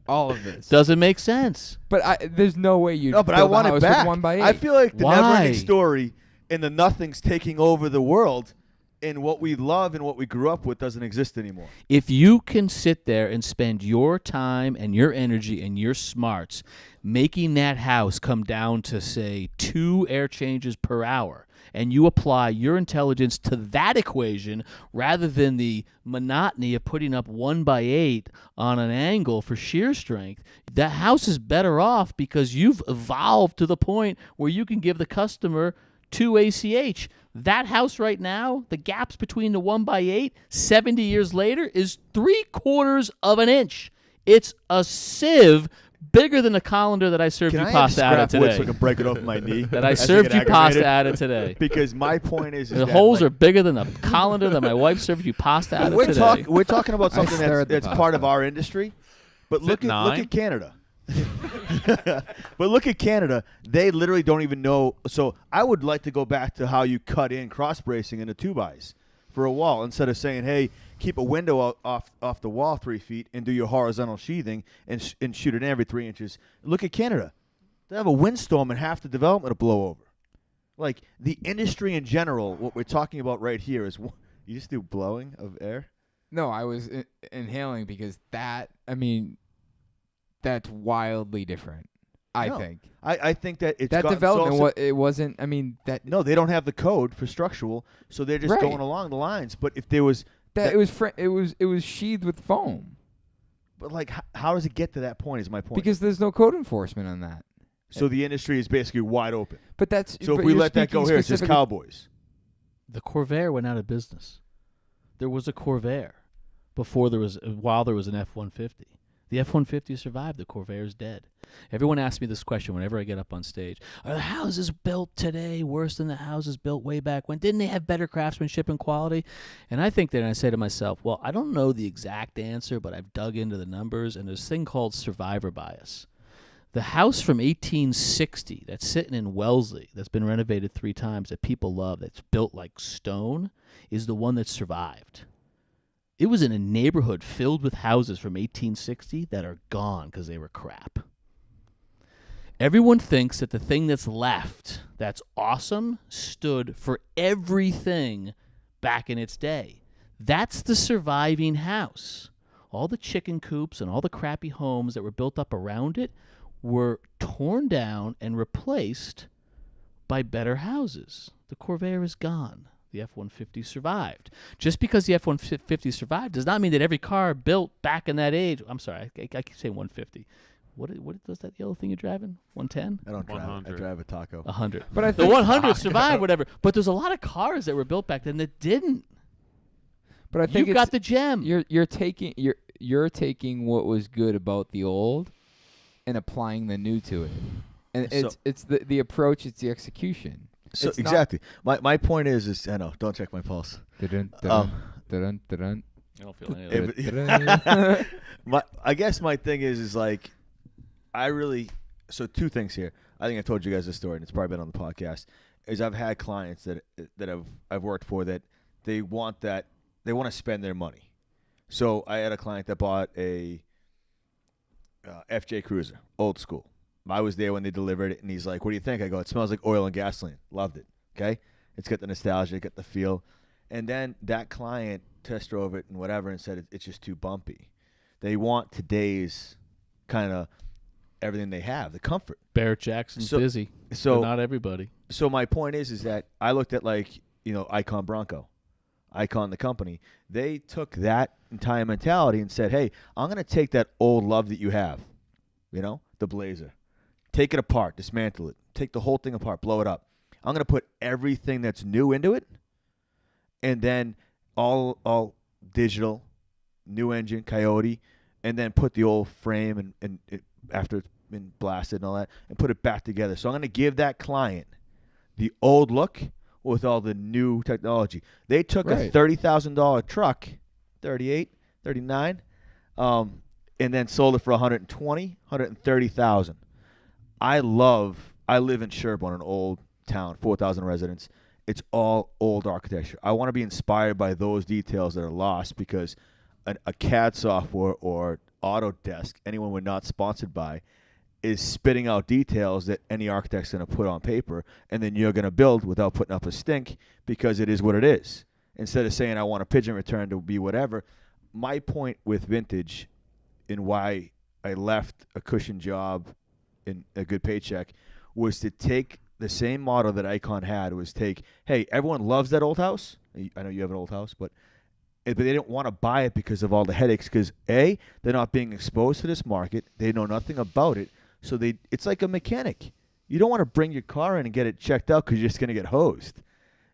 all of this. Doesn't make sense. But there's no way you. No, but I build a want it house back. With 1x8. I feel like the Why? never-ending story and the nothing's taking over the world, and what we love and what we grew up with doesn't exist anymore. If you can sit there and spend your time and your energy and your smarts making that house come down to, say, 2 air changes per hour, and you apply your intelligence to that equation rather than the monotony of putting up 1x8 on an angle for shear strength, that house is better off because you've evolved to the point where you can give the customer 2 ACH. That house right now, the gaps between the 1x8, 70 years later, is 3/4 of an inch. It's a sieve bigger than the colander that I served Can you I pasta have out of scrap wood today. so I can break it off my knee? That I as served get you pasta aggravated? out of today. Because my point is The that, holes like, are bigger than the colander that my wife served you pasta out of today. We're talking about I something stare at the that's part of pasta. our industry, but Is look it at 9? Canada. But look at Canada. They literally don't even know. So I would like to go back to how you cut in cross bracing into 2x for a wall instead of saying, "Hey, keep a window off the wall 3 feet and do your horizontal sheathing and shoot it in every 3 inches." Look at Canada. They have a windstorm and half the development will blow over. Like the industry in general, what we're talking about right here is you just do blowing of air. No, I was inhaling because that. I mean, that's wildly different. I No. think I think that it's that gotten development. so It wasn't. I mean that. No, they don't have the code for structural, so they're just Right. going along the lines. But if there was, That it was sheathed with foam but like, how does it get to that point? Is my point. because there's no code enforcement on that. So the industry is basically wide open. But that's So but if we you're let that go speaking here, it's just specifically- Cowboys. The Corvair went out of business. There was a Corvair while there was an F-150. The F-150 survived. The Corvair's dead. Everyone asks me this question whenever I get up on stage. Are the houses built today worse than the houses built way back when? Didn't they have better craftsmanship and quality? And I think that I say to myself, well, I don't know the exact answer, but I've dug into the numbers, and there's a thing called survivor bias. The house from 1860 that's sitting in Wellesley, that's been renovated 3 times, that people love, that's built like stone, is the one that survived. It was in a neighborhood filled with houses from 1860 that are gone because they were crap. Everyone thinks that the thing that's left, that's awesome, stood for everything back in its day. That's the surviving house. All the chicken coops and all the crappy homes that were built up around it were torn down and replaced by better houses. The Corvair is gone. The F-150 survived. Just because the F-150 survived does not mean that every car built back in that age. I'm sorry, I keep saying 150. What does that yellow thing you're driving? 110? I don't drive. I 100. drive a taco. 100. But I The think 100 survived, whatever. But there's a lot of cars that were built back then that didn't. But I think You got the gem. you're taking what was good about the old and applying the new to it. And So- it's the approach, it's the execution. So It's not- exactly. My point is I know. Don't check my pulse. Dun, Um, dun, dun, dun, I don't feel any of If- it. I guess my thing is like, so 2 things here. I think I told you guys this story, and it's probably been on the podcast. Is I've had clients that I've worked for that they want to spend their money. So I had a client that bought a FJ Cruiser, old school. I was there when they delivered it, and he's like, "What do you think?" I go, "It smells like oil and gasoline." Loved it. Okay, it's got the nostalgia, got the feel. And then that client test drove it and whatever, and said it's just too bumpy. They want today's kind of everything they have, the comfort. Barrett Jackson's So- busy. So but not everybody. So my point is that I looked at Icon Bronco, Icon the company. They took that entire mentality and said, "Hey, I'm going to take that old love that you have, the Blazer, take it apart, dismantle it, take the whole thing apart, blow it up. I'm going to put everything that's new into it, and then all digital, new engine, Coyote, and then put the old frame and after it's been blasted and all that, and put it back together. So I'm going to give that client the old look with all the new technology. They took a Right. $30,000 truck, 38, 39, and then sold it for 120, 130,000. I live in Sherborne, an old town, 4,000 residents. It's all old architecture. I want to be inspired by those details that are lost because a CAD software or Autodesk, anyone we're not sponsored by, is spitting out details that any architect's going to put on paper, and then you're going to build without putting up a stink because it is what it is. Instead of saying I want a pigeon return to be whatever. My point with vintage and why I left a cushion job and a good paycheck was to take the same model that Icon had, was take, hey, everyone loves that old house. I know you have an old house, but they didn't want to buy it because of all the headaches because, A, they're not being exposed to this market. They know nothing about it. So it's like a mechanic. You don't want to bring your car in and get it checked out because you're just going to get hosed.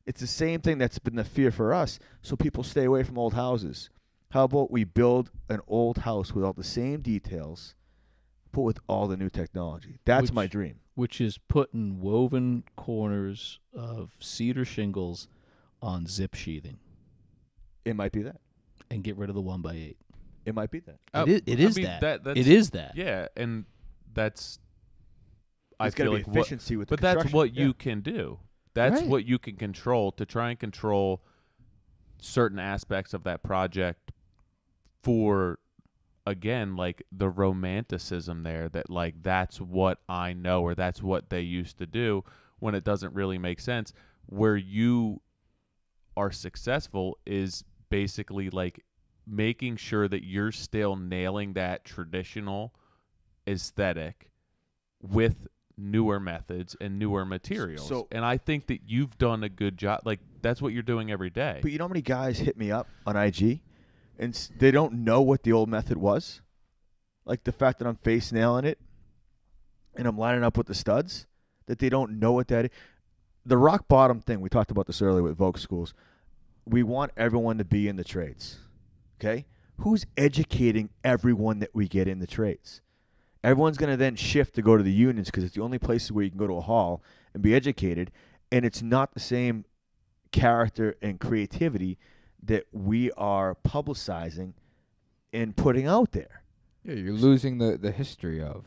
It's the same thing that's been the fear for us, so people stay away from old houses. How about we build an old house with all the same details, but with all the new technology. That's my Which- dream. Which is putting woven corners of cedar shingles on zip sheathing It might be that. and get rid of the 1x8. It might be that. It is mean, that. that's, It is that. Yeah, and that's. I It's got to feel be like efficiency with the but that's construction. what Yeah. you can do. That's Right. what you can control to try and control certain aspects of that project for, again, like the romanticism there that like that's what I know or that's what they used to do when it doesn't really make sense. Where you are successful is basically like making sure that you're still nailing that traditional aesthetic with newer methods and newer materials. So- and I think that you've done a good job. Like that's what you're doing every day. But you know how many guys hit me up on IG and they don't know what the old method was? Like the fact that I'm face nailing it and I'm lining up with the studs, that they don't know what that is. The rock bottom thing, we talked about this earlier with Vogue schools. We want everyone to be in the trades. Okay? Who's educating everyone that we get in the trades? Everyone's going to then shift to go to the unions because it's the only places where you can go to a hall and be educated, and it's not the same character and creativity that we are publicizing and putting out there. Yeah, you're losing the history of.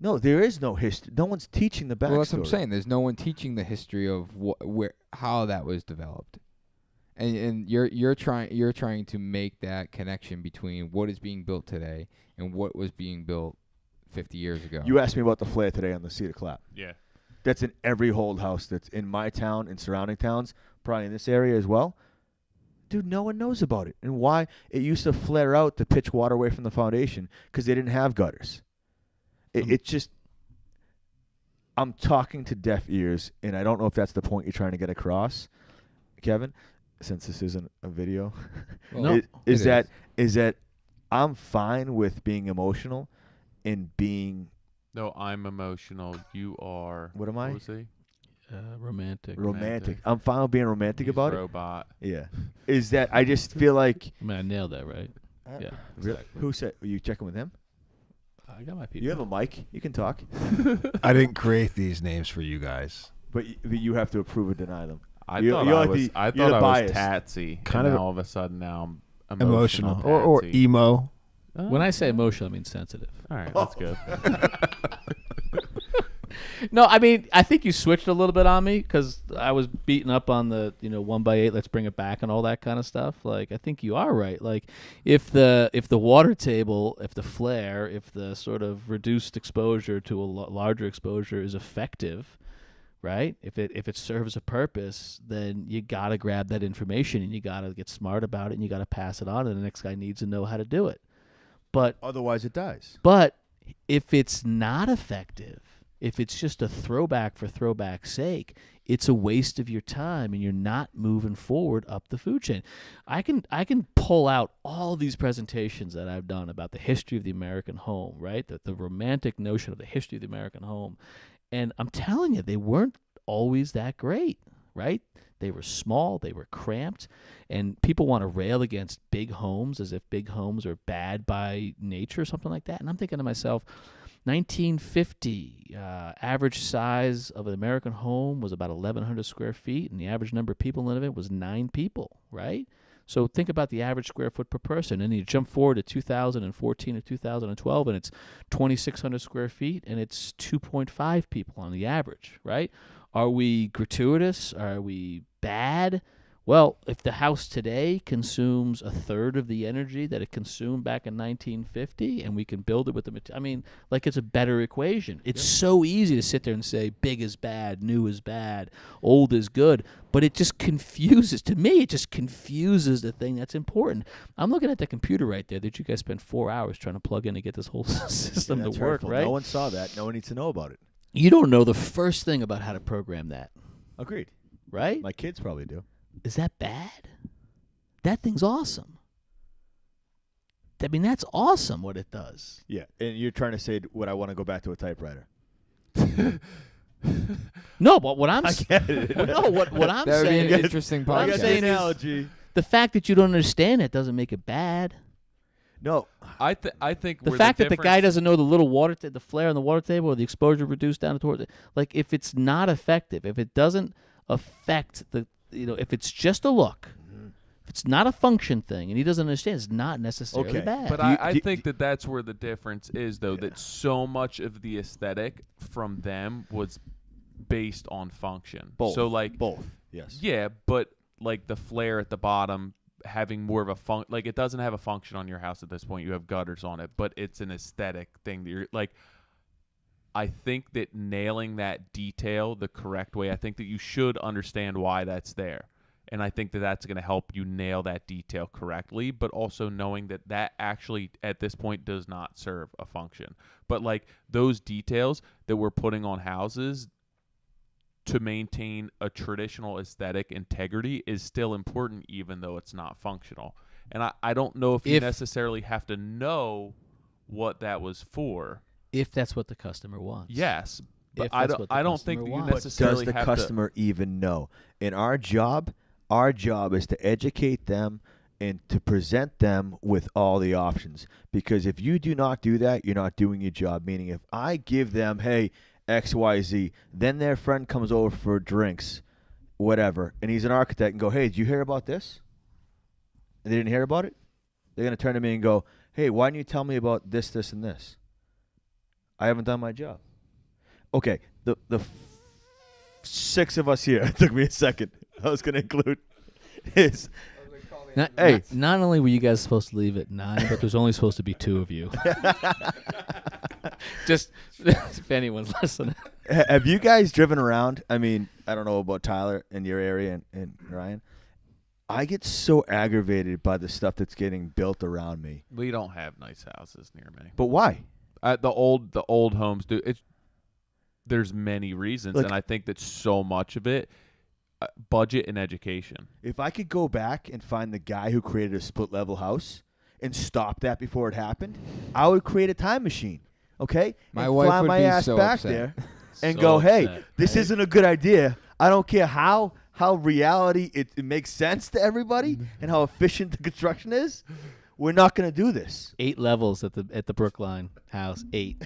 No, there is no history. No one's teaching the backstory. Well, that's what I'm saying. There's no one teaching the history of how that was developed, and you're trying to make that connection between what is being built today and what was being built 50 years ago. You asked me about the flare today on the Cedar Clap. Yeah. That's in every hold house that's in my town and surrounding towns, probably in this area as well. Dude, no one knows about it. And why? It used to flare out to pitch water away from the foundation because they didn't have gutters. It's just, I'm talking to deaf ears, and I don't know if that's the point you're trying to get across, Kevin, since this isn't a video. Well, is it that I'm fine with being emotional and being No, I'm emotional. You are. What am I? was he? Romantic. romantic. I'm fine with being romantic He's about it. robot. Yeah. Is that I just feel like I mean, I nailed that, right? Yeah. Really? Who said? Were you checking with him? I got my people. You have a mic. You can talk, I didn't create these names for you guys. but you have to approve or deny them. I You- thought you're I like was. the- I you're thought the I bias. was Tatsy. Kind and of all of a sudden now I'm Emotional or Tatsy. emo. When I say emotional, I mean sensitive. All right, that's good. No, I mean, I think you switched a little bit on me because I was beating up on the 1x8. Let's bring it back and all that kind of stuff. Like, I think you are right. Like, if the water table, if the flare, if the sort of reduced exposure to a larger exposure is effective, right? If it serves a purpose, then you gotta grab that information and you gotta get smart about it and you gotta pass it on, and the next guy needs to know how to do it. But Otherwise, it dies. But if it's not effective, if it's just a throwback for throwback's sake, it's a waste of your time and you're not moving forward up the food chain. I can pull out all these presentations that I've done about the history of the American home, right? The romantic notion of the history of the American home. And I'm telling you, they weren't always that great, right? They were small, they were cramped, and people want to rail against big homes as if big homes are bad by nature or something like that. And I'm thinking to myself, 1950, average size of an American home was about 1,100 square feet, and the average number of people in it was 9 people, right? So think about the average square foot per person, and you jump forward to 2014 or 2012, and it's 2,600 square feet, and it's 2.5 people on the average, right? Are we gratuitous? Are we bad? Well, if the house today consumes a third of the energy that it consumed back in 1950, and we can build it with the material, I mean, like it's a better equation. It's so easy to sit there and say big is bad, new is bad, old is good, but it just confuses, to me, it just confuses the thing that's important. I'm looking at the computer right there that you guys spent 4 hours trying to plug in to get this whole system That's to work, hurtful. right? No one saw that. No one needs to know about it. You don't know the first thing about how to program that, Agreed. right? My kids probably do. Is that bad? That thing's awesome. I mean, that's awesome what it does. Yeah, and you're trying to say, would I want to go back to a typewriter? No, but what I'm I get it. no, what I'm That would be saying an is interesting what I'm podcast. saying is- analogy. the fact that you don't understand it doesn't make it bad. No, I think The where fact that the difference- guy doesn't know the little the flare on the water table or the exposure reduced down towards it, like if it's not effective, if it doesn't affect if it's just a look, if it's not a function thing, and he doesn't understand, it's not necessarily Okay, bad. But I think that's where the difference is, though, Yeah. that so much of the aesthetic from them was based on function. both. So, like, both. Yes. yeah, but, like, the flare at the bottom having more of a like, it doesn't have a function on your house at this point. You have gutters on it, but it's an aesthetic thing that you're, like, I think that nailing that detail the correct way, I think that you should understand why that's there. And I think that that's going to help you nail that detail correctly, but also knowing that that actually at this point does not serve a function. But like those details that we're putting on houses to maintain a traditional aesthetic integrity is still important, even though it's not functional. And I don't know if you necessarily have to know what that was for. if that's what the customer wants. Yes, but If that's what the I don't customer think that you wants. But necessarily does the have customer even know? In our job is to educate them and to present them with all the options. Because if you do not do that, you're not doing your job. Meaning, if I give them, hey, XYZ, then their friend comes over for drinks, whatever, and he's an architect and go, hey, did you hear about this? And they didn't hear about it? They're going to turn to me and go, hey, why didn't you tell me about this, this, and this? I haven't done my job. Okay, the 6 of us here, it took me a second. I was going to include is, Not only were you guys supposed to leave at 9, but there's only supposed to be 2 of you. Just if anyone's listening. have you guys driven around? I mean, I don't know about Tyler in your area and Ryan. I get so aggravated by the stuff that's getting built around me. We don't have nice houses near me. But why? The old homes do. There's many reasons, Look, and I think that so much of it, budget and education. If I could go back and find the guy who created a split-level house and stop that before it happened, I would create a time machine, okay? My and wife fly would my be ass so back upset. there and So go, hey, upset, this right? isn't a good idea. I don't care how reality it makes sense to everybody and how efficient the construction is. We're not going to do this. 8 levels at the Brookline house. 8.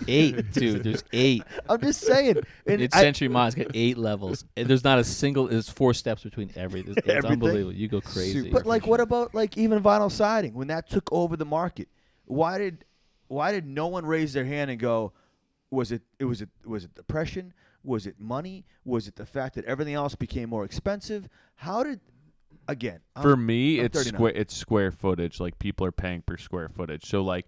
8, dude. There's 8. I'm just saying. And It's Century Mall. It's got 8 levels. And there's not a single. There's 4 steps between every. It's Everything. unbelievable. You go crazy. But like, what about like even vinyl siding when that took over the market? Why did no one raise their hand and go, was it depression? Was it money? Was it the fact that everything else became more expensive? How did again? For me, I'm it's 39. it's square footage. Like people are paying per square footage. So like,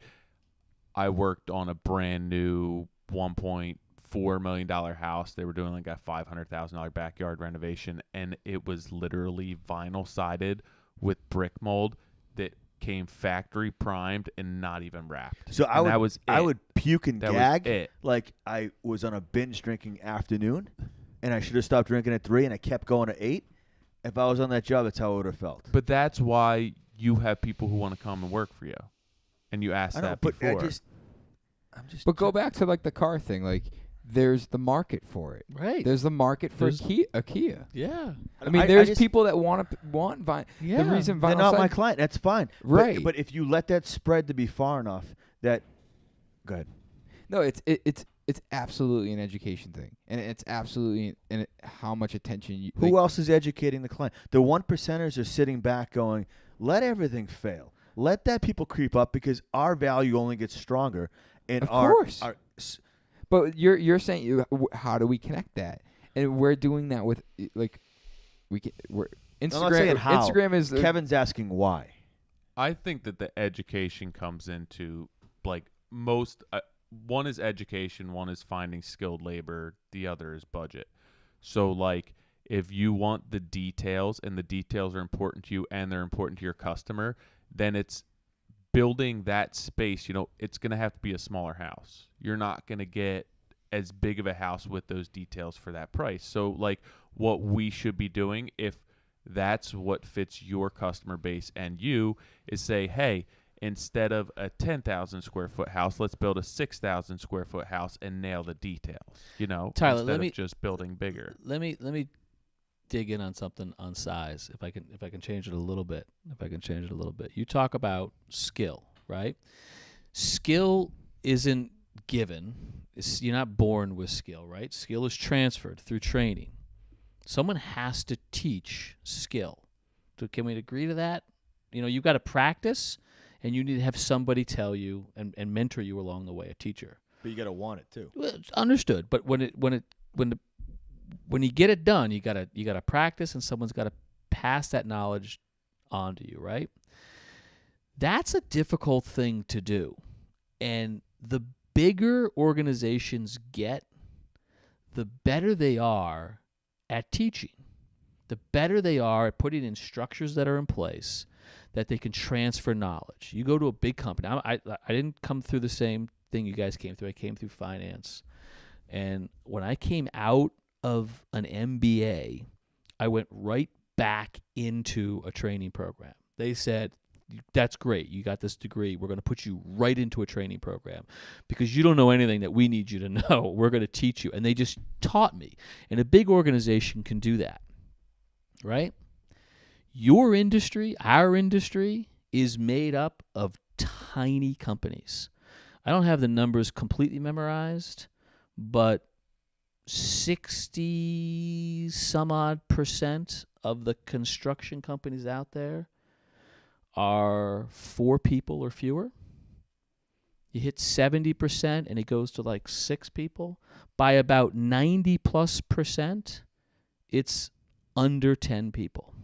I worked on a brand new $1.4 million house. They were doing like a $500,000 backyard renovation, and it was literally vinyl sided with brick mold that came factory primed and not even wrapped. So And that was I it. would puke and That was gag it. like I was on a binge drinking afternoon, and I should have stopped drinking at 3, and I kept going at 8. If I was on that job, that's how I would have felt. But that's why you have people who want to come and work for you, and you asked I know, that but before. But go back to like the car thing. Like, there's the market for it. right. There's the market for There's- a Kia. Yeah. I mean, I there's just- people that want vinyl. Yeah. The reason They're vinyl not my siding- client. That's fine. Right. But if you let that spread to be far enough that, go ahead. No, it's absolutely an education thing, and it's absolutely how much attention you. Who else is educating the client? The 1%ers are sitting back going, let everything fail. Let that people creep up because our value only gets stronger. And Of course. s- But you're saying how do we connect that? And we're doing that with like we're Instagram. I'm not saying how. Instagram is Kevin's asking why. I think that the education comes into like most. One is education, one is finding skilled labor, the other is budget. So like if you want the details and the details are important to you and they're important to your customer, then it's building that space. You know, it's going to have to be a smaller house. You're not going to get as big of a house with those details for that price. So like what we should be doing, if that's what fits your customer base and you, is say, hey, instead of a 10,000 square foot house, let's build a 6,000 square foot house and nail the details, you know, Tyler, instead let me- of just building bigger. Let me dig in on something on size. If I can change it a little bit. You talk about skill. right? Skill isn't given. You're not born with skill, right? Skill is transferred through training. Someone has to teach skill. So can we agree to that? You've got to practice, and you need to have somebody tell you and mentor you along the way, a teacher. But you got to want it too. Well, it's understood. But when you get it done, you gotta practice, and someone's got to pass that knowledge on to you, right? That's a difficult thing to do. And the bigger organizations get, the better they are at teaching. The better they are at putting in structures that are in place that they can transfer knowledge. You go to a big company. I didn't come through the same thing you guys came through. I came through finance. And when I came out of an MBA, I went right back into a training program. They said, that's great. You got this degree. We're going to put you right into a training program because you don't know anything that we need you to know. We're going to teach you. And they just taught me. And a big organization can do that, right? Your industry, our industry, is made up of tiny companies. I don't have the numbers completely memorized, but 60 some odd % of the construction companies out there are 4 people or fewer. You hit 70% and it goes to like 6 people. By about 90+%, it's under 10 people.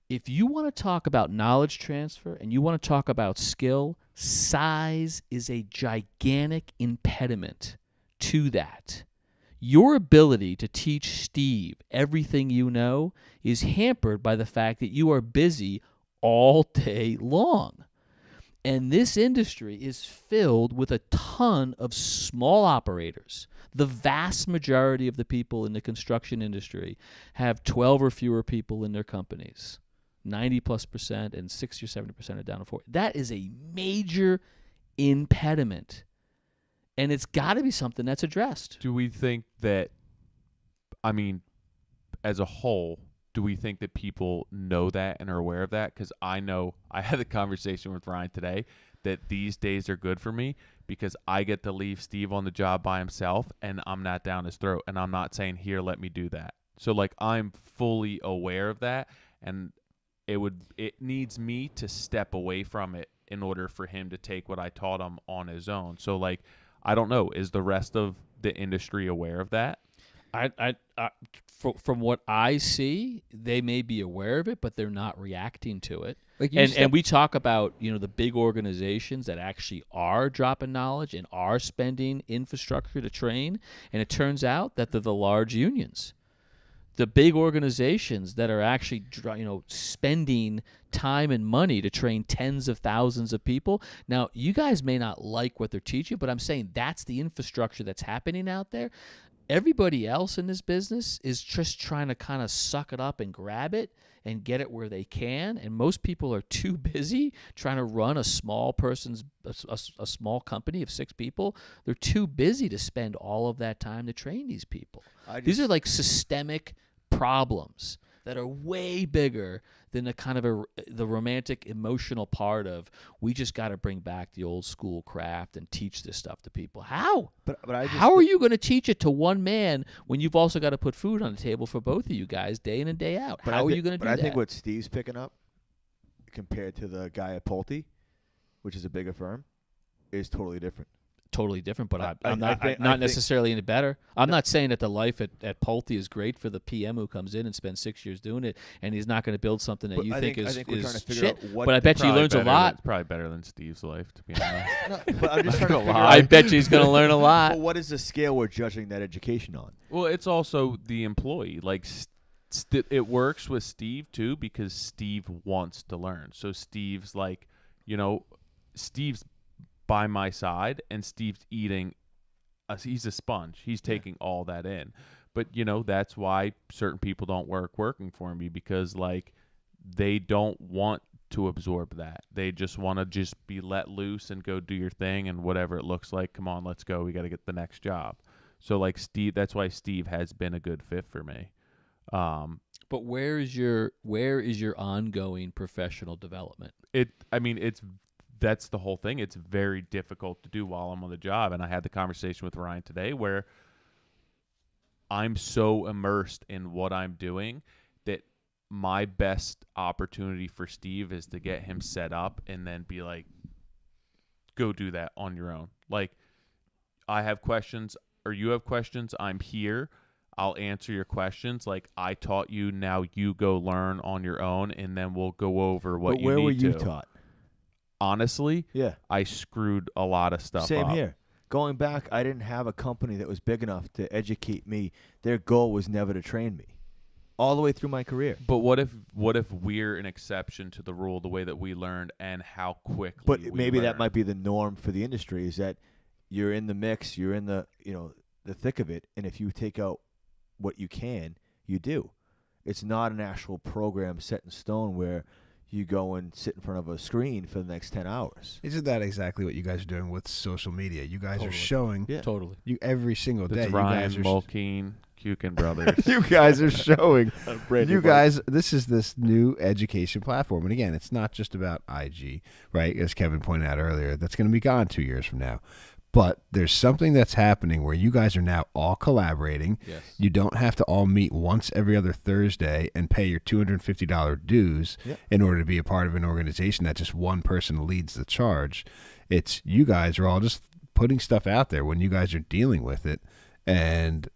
If you want to talk about knowledge transfer and you want to talk about skill, size is a gigantic impediment to that. Your ability to teach Steve everything you know is hampered by the fact that you are busy all day long. And this industry is filled with a ton of small operators. The vast majority of the people in the construction industry have 12 or fewer people in their companies. 90+%, and 60 or 70% are down to 4. That is a major impediment. And it's got to be something that's addressed. Do we think that, as a whole, do we think that people know that and are aware of that? Because I know I had a conversation with Ryan today that these days are good for me because I get to leave Steve on the job by himself and I'm not down his throat and I'm not saying, here, let me do that. So I'm fully aware of that, and it needs me to step away from it in order for him to take what I taught him on his own. So I don't know, is the rest of the industry aware of that? From what I see, they may be aware of it, but they're not reacting to it. And we talk about the big organizations that actually are dropping knowledge and are spending infrastructure to train, and it turns out that they're the large unions. The big organizations that are actually spending time and money to train tens of thousands of people. Now, you guys may not like what they're teaching, but I'm saying that's the infrastructure that's happening out there. Everybody else in this business is just trying to kind of suck it up and grab it and get it where they can. And most people are too busy trying to run a small small company of 6 people. They're too busy to spend all of that time to train these people. These are like systemic problems that are way bigger than the kind of the romantic emotional part of we just got to bring back the old school craft and teach this stuff to people. How? How are you going to teach it to one man when you've also got to put food on the table for both of you guys day in and day out? How are you going to do that? But I think what Steve's picking up compared to the guy at Pulte, which is a bigger firm, is totally different. Totally different, but I'm not necessarily any better. I'm not saying that the life at Pulte is great for the PM who comes in and spends 6 years doing it, and he's not going to build something that I think is we're trying to figure shit. out what But I bet you he learns a lot. It's probably better than Steve's life, to be honest. But I'm just trying to figure out. I bet you he's going to learn a lot. Well, what is the scale we're judging that education on? Well, it's also the employee. It works with Steve too because Steve wants to learn. So Steve's Steve's by my side, and Steve's eating. He's a sponge. He's taking all that in. But that's why certain people don't working for me because they don't want to absorb that. They just want to be let loose and go do your thing and whatever it looks like. Come on, let's go. We got to get the next job. So Steve, that's why Steve has been a good fit for me. But where is your ongoing professional development? It's that's the whole thing. It's very difficult to do while I'm on the job. And I had the conversation with Ryan today where I'm so immersed in what I'm doing that my best opportunity for Steve is to get him set up and then be like, go do that on your own. Like, I have questions or you have questions, I'm here. I'll answer your questions. Like, I taught you, now you go learn on your own, and then we'll go over what But you where need were you to. taught? Honestly, Yeah. I screwed a lot of stuff Same up. here. Going back, I didn't have a company that was big enough to educate me. Their goal was never to train me all the way through my career. But what if we're an exception to the rule, the way that we learned and how quickly But we maybe that learned? might be the norm for the industry, is that you're in the mix, you're in the, the thick of it, and if you take out what you can, you do. It's not an actual program set in stone where you go and sit in front of a screen for the next 10 hours. Isn't that exactly what you guys are doing with social media? You guys are Totally. showing Yeah. Totally. you every single day. That's You Ryan guys are Mulkeen, Kukin Brothers. you guys are showing. Brand You new guys, this is this new education platform, and again, it's not just about IG, right? As Kevin pointed out earlier, that's going to be gone 2 years from now. But there's something that's happening where you guys are now all collaborating. Yes. You don't have to all meet once every other Thursday and pay your $250 dues Yep. in order to be a part of an organization that just one person leads the charge. It's you guys are all just putting stuff out there when you guys are dealing with it, and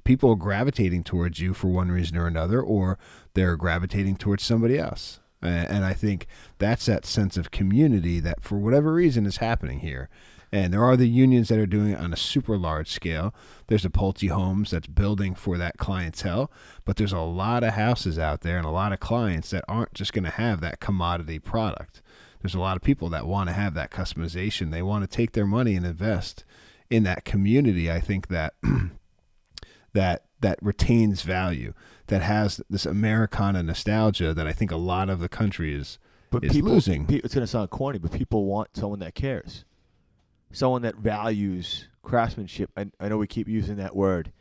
people are gravitating towards you for one reason or another, or they're gravitating towards somebody else. And I think that's that sense of community that for whatever reason is happening here. And there are the unions that are doing it on a super large scale. There's a Pulte Homes that's building for that clientele, but there's a lot of houses out there and a lot of clients that aren't just going to have that commodity product. There's a lot of people that want to have that customization. They want to take their money and invest in that community. I think that that retains value, that has this Americana nostalgia that I think a lot of the country is losing. It's going to sound corny, but people want someone that cares. Someone that values craftsmanship. I know we keep using that word.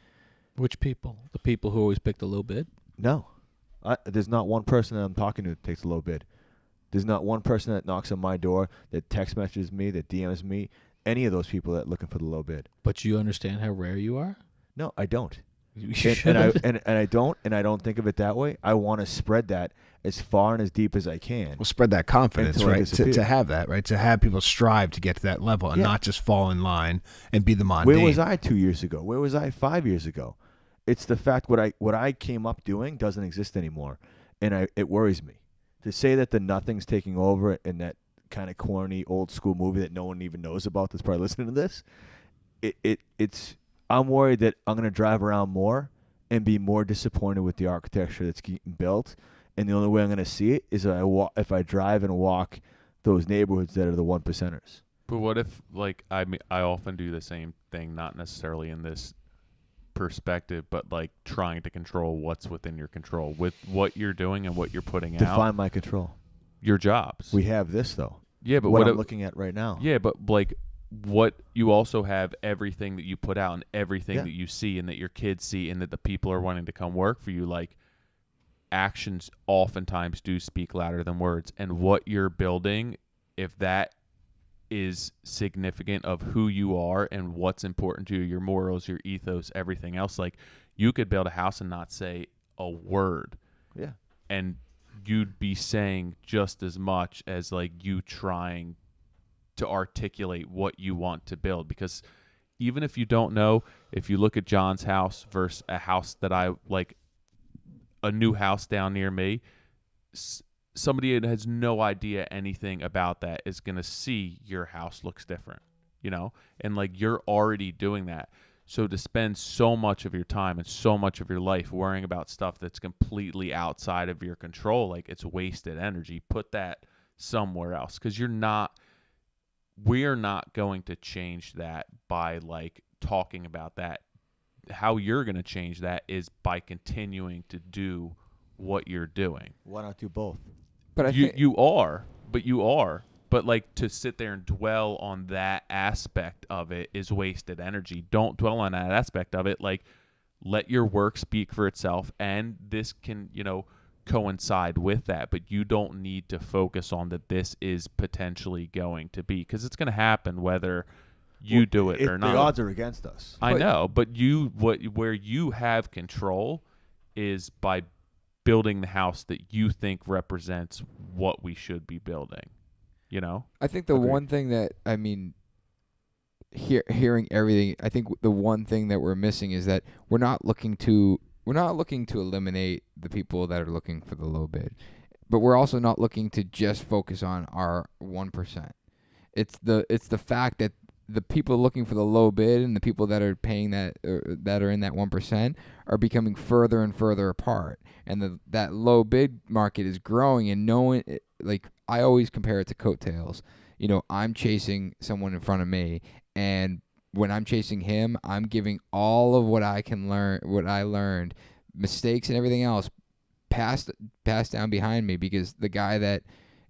Which people? The people who always pick the low bid? No. There's not one person that I'm talking to that takes a low bid. There's not one person that knocks on my door, that text messages me, that DMs me, any of those people that are looking for the low bid. But you understand how rare you are? No, I don't. You And should. I don't think of it that way. I want to spread that as far and as deep as I can. We'll spread that confidence, Until I right? disappear. To have that, right? To have people strive to get to that level and Yeah. not just fall in line and be the mundane. Where was I 2 years ago? Where was I 5 years ago? It's the fact what I came up doing doesn't exist anymore, and it worries me. To say that the nothing's taking over in that kind of corny old school movie that no one even knows about that's probably listening to this, it's I'm worried that I'm gonna drive around more and be more disappointed with the architecture that's getting built, and the only way I'm gonna see it is if I drive and walk those neighborhoods that are the 1%ers. But what if, like, I often do the same thing, not necessarily in this perspective, but like trying to control what's within your control with what you're doing and what you're putting out. Define my control. Your jobs. We have this though. Yeah, but what what I'm if, looking at right now. yeah, but like what you also have everything that you put out and everything Yeah. that you see and that your kids see and that the people are wanting to come work for you. Like, actions oftentimes do speak louder than words, and what you're building, if that is significant of who you are and what's important to you, your morals, your ethos, everything else, like, you could build a house and not say a word, Yeah. and you'd be saying just as much as like you trying to articulate what you want to build. Because even if you don't know, if you look at John's house versus a house that I like, a new house down near me, somebody that has no idea anything about that is going to see your house looks different, and like, you're already doing that. So to spend so much of your time and so much of your life worrying about stuff that's completely outside of your control, like, it's wasted energy. Put that somewhere else, because we're not going to change that by like talking about that. How you're going to change that is by continuing to do what you're doing. Why not do both? But I think You are. But like, to sit there and dwell on that aspect of it is wasted energy. Don't dwell on that aspect of it. Like, let your work speak for itself, and this can, coincide with that, but you don't need to focus on that this is potentially going to be, because it's going to happen whether you do it or not. The odds are against us. I know, but where you have control is by building the house that you think represents what we should be building. You know? I think the one thing that, I mean, hearing everything, I think the one thing that we're missing is that we're not looking to eliminate the people that are looking for the low bid, but we're also not looking to just focus on our 1%. It's the fact that the people looking for the low bid and the people that are paying that are in that 1% are becoming further and further apart, and that low bid market is growing. And like I always compare it to coattails. You know, I'm chasing someone in front of me, and when I'm chasing him, I'm giving all of what I can learn, what I learned, mistakes and everything else, passed down behind me, because the guy that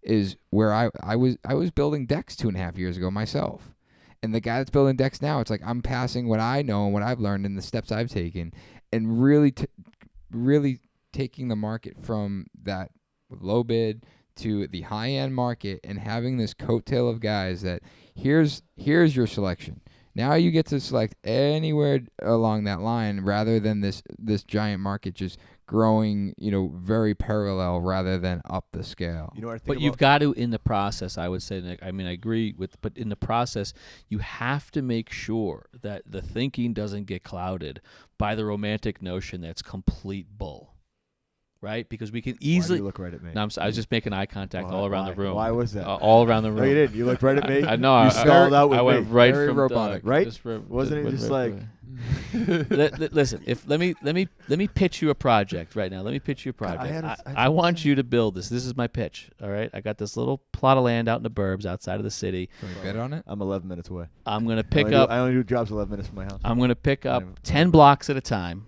is where I was building decks 2.5 years ago myself. And the guy that's building decks now, it's like I'm passing what I know and what I've learned and the steps I've taken, and really taking the market from that low bid to the high-end market, and having this coattail of guys that here's your selection. Now you get to select anywhere along that line, rather than this giant market just growing, you know, very parallel rather than up the scale. You know what I think But you've got to, in the process, I would say, Nick, I mean, I agree with, but in the process, you have to make sure that the thinking doesn't get clouded by the romantic notion that's complete bull, right? Because we can Why do easily you look right at me? No, I was just making eye contact all around the room. Why was that? All around the room. No, you didn't. You looked right at me. I know. You stalled out with I went me. right Very from robotic, right? Wasn't it just like? Listen, let me pitch you a project right now. Let me pitch you a project. I want you to build this. This is my pitch. All right. I got this little plot of land out in the burbs outside of the city. Can we bet on it? I'm 11 minutes away. I'm gonna I only do jobs 11 minutes from my house. I'm gonna pick up 10 blocks at a time,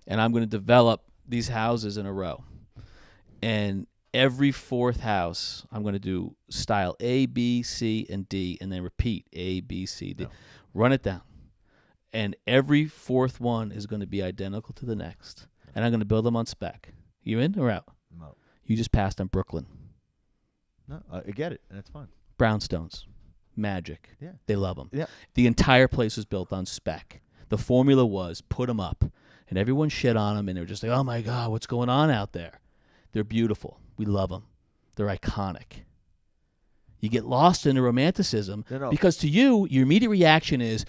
and I'm gonna develop these houses in a row. And every fourth house, I'm going to do style A, B, C, and D, and then repeat A, B, C, D. No. Run it down. And every fourth one is going to be identical to the next. And I'm going to build them on spec. You in or out? No. You just passed on Brooklyn. No, I get it, and it's fine. Brownstones. Magic. Yeah. They love them. Yeah. The entire place was built on spec. The formula was put them up. And everyone shit on them, and they were just like, oh, my God, what's going on out there? They're beautiful. We love them. They're iconic. You get lost in the romanticism because to you, your immediate reaction is,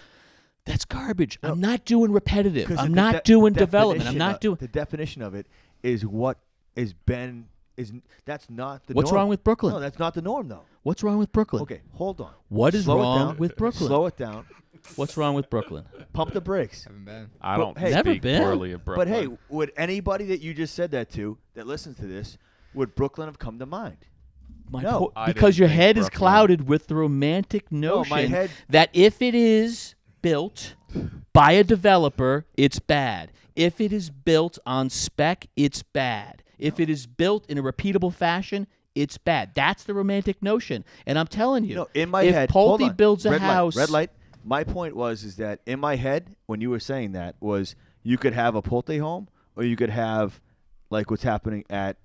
that's garbage. No. I'm not doing repetitive. 'Cause I'm the not doing development. I'm not doing. The definition of it is what is been is that's not the What's norm. wrong with Brooklyn? No, that's not the norm though. What's wrong with Brooklyn? Okay, hold on. What is Slow it wrong down. with Brooklyn? Slow it down. What's wrong with Brooklyn? Pump the brakes. Haven't been. I don't hey, never speak been. poorly of But Brooklyn. hey, would anybody that you just said that to that listens to this, would Brooklyn have come to mind? No. I because didn't your think head is Brooklyn- clouded with the romantic No, notion my head. that if it is built by a developer, it's bad. If it is built on spec, it's bad. If it is built in a repeatable fashion, it's bad. That's the romantic notion. And I'm telling you, No, in my if head. hold Pulte on. builds a red house, Light, red light. My point is that in my head, when you were saying that, was you could have a Pulte home, or you could have like what's happening at.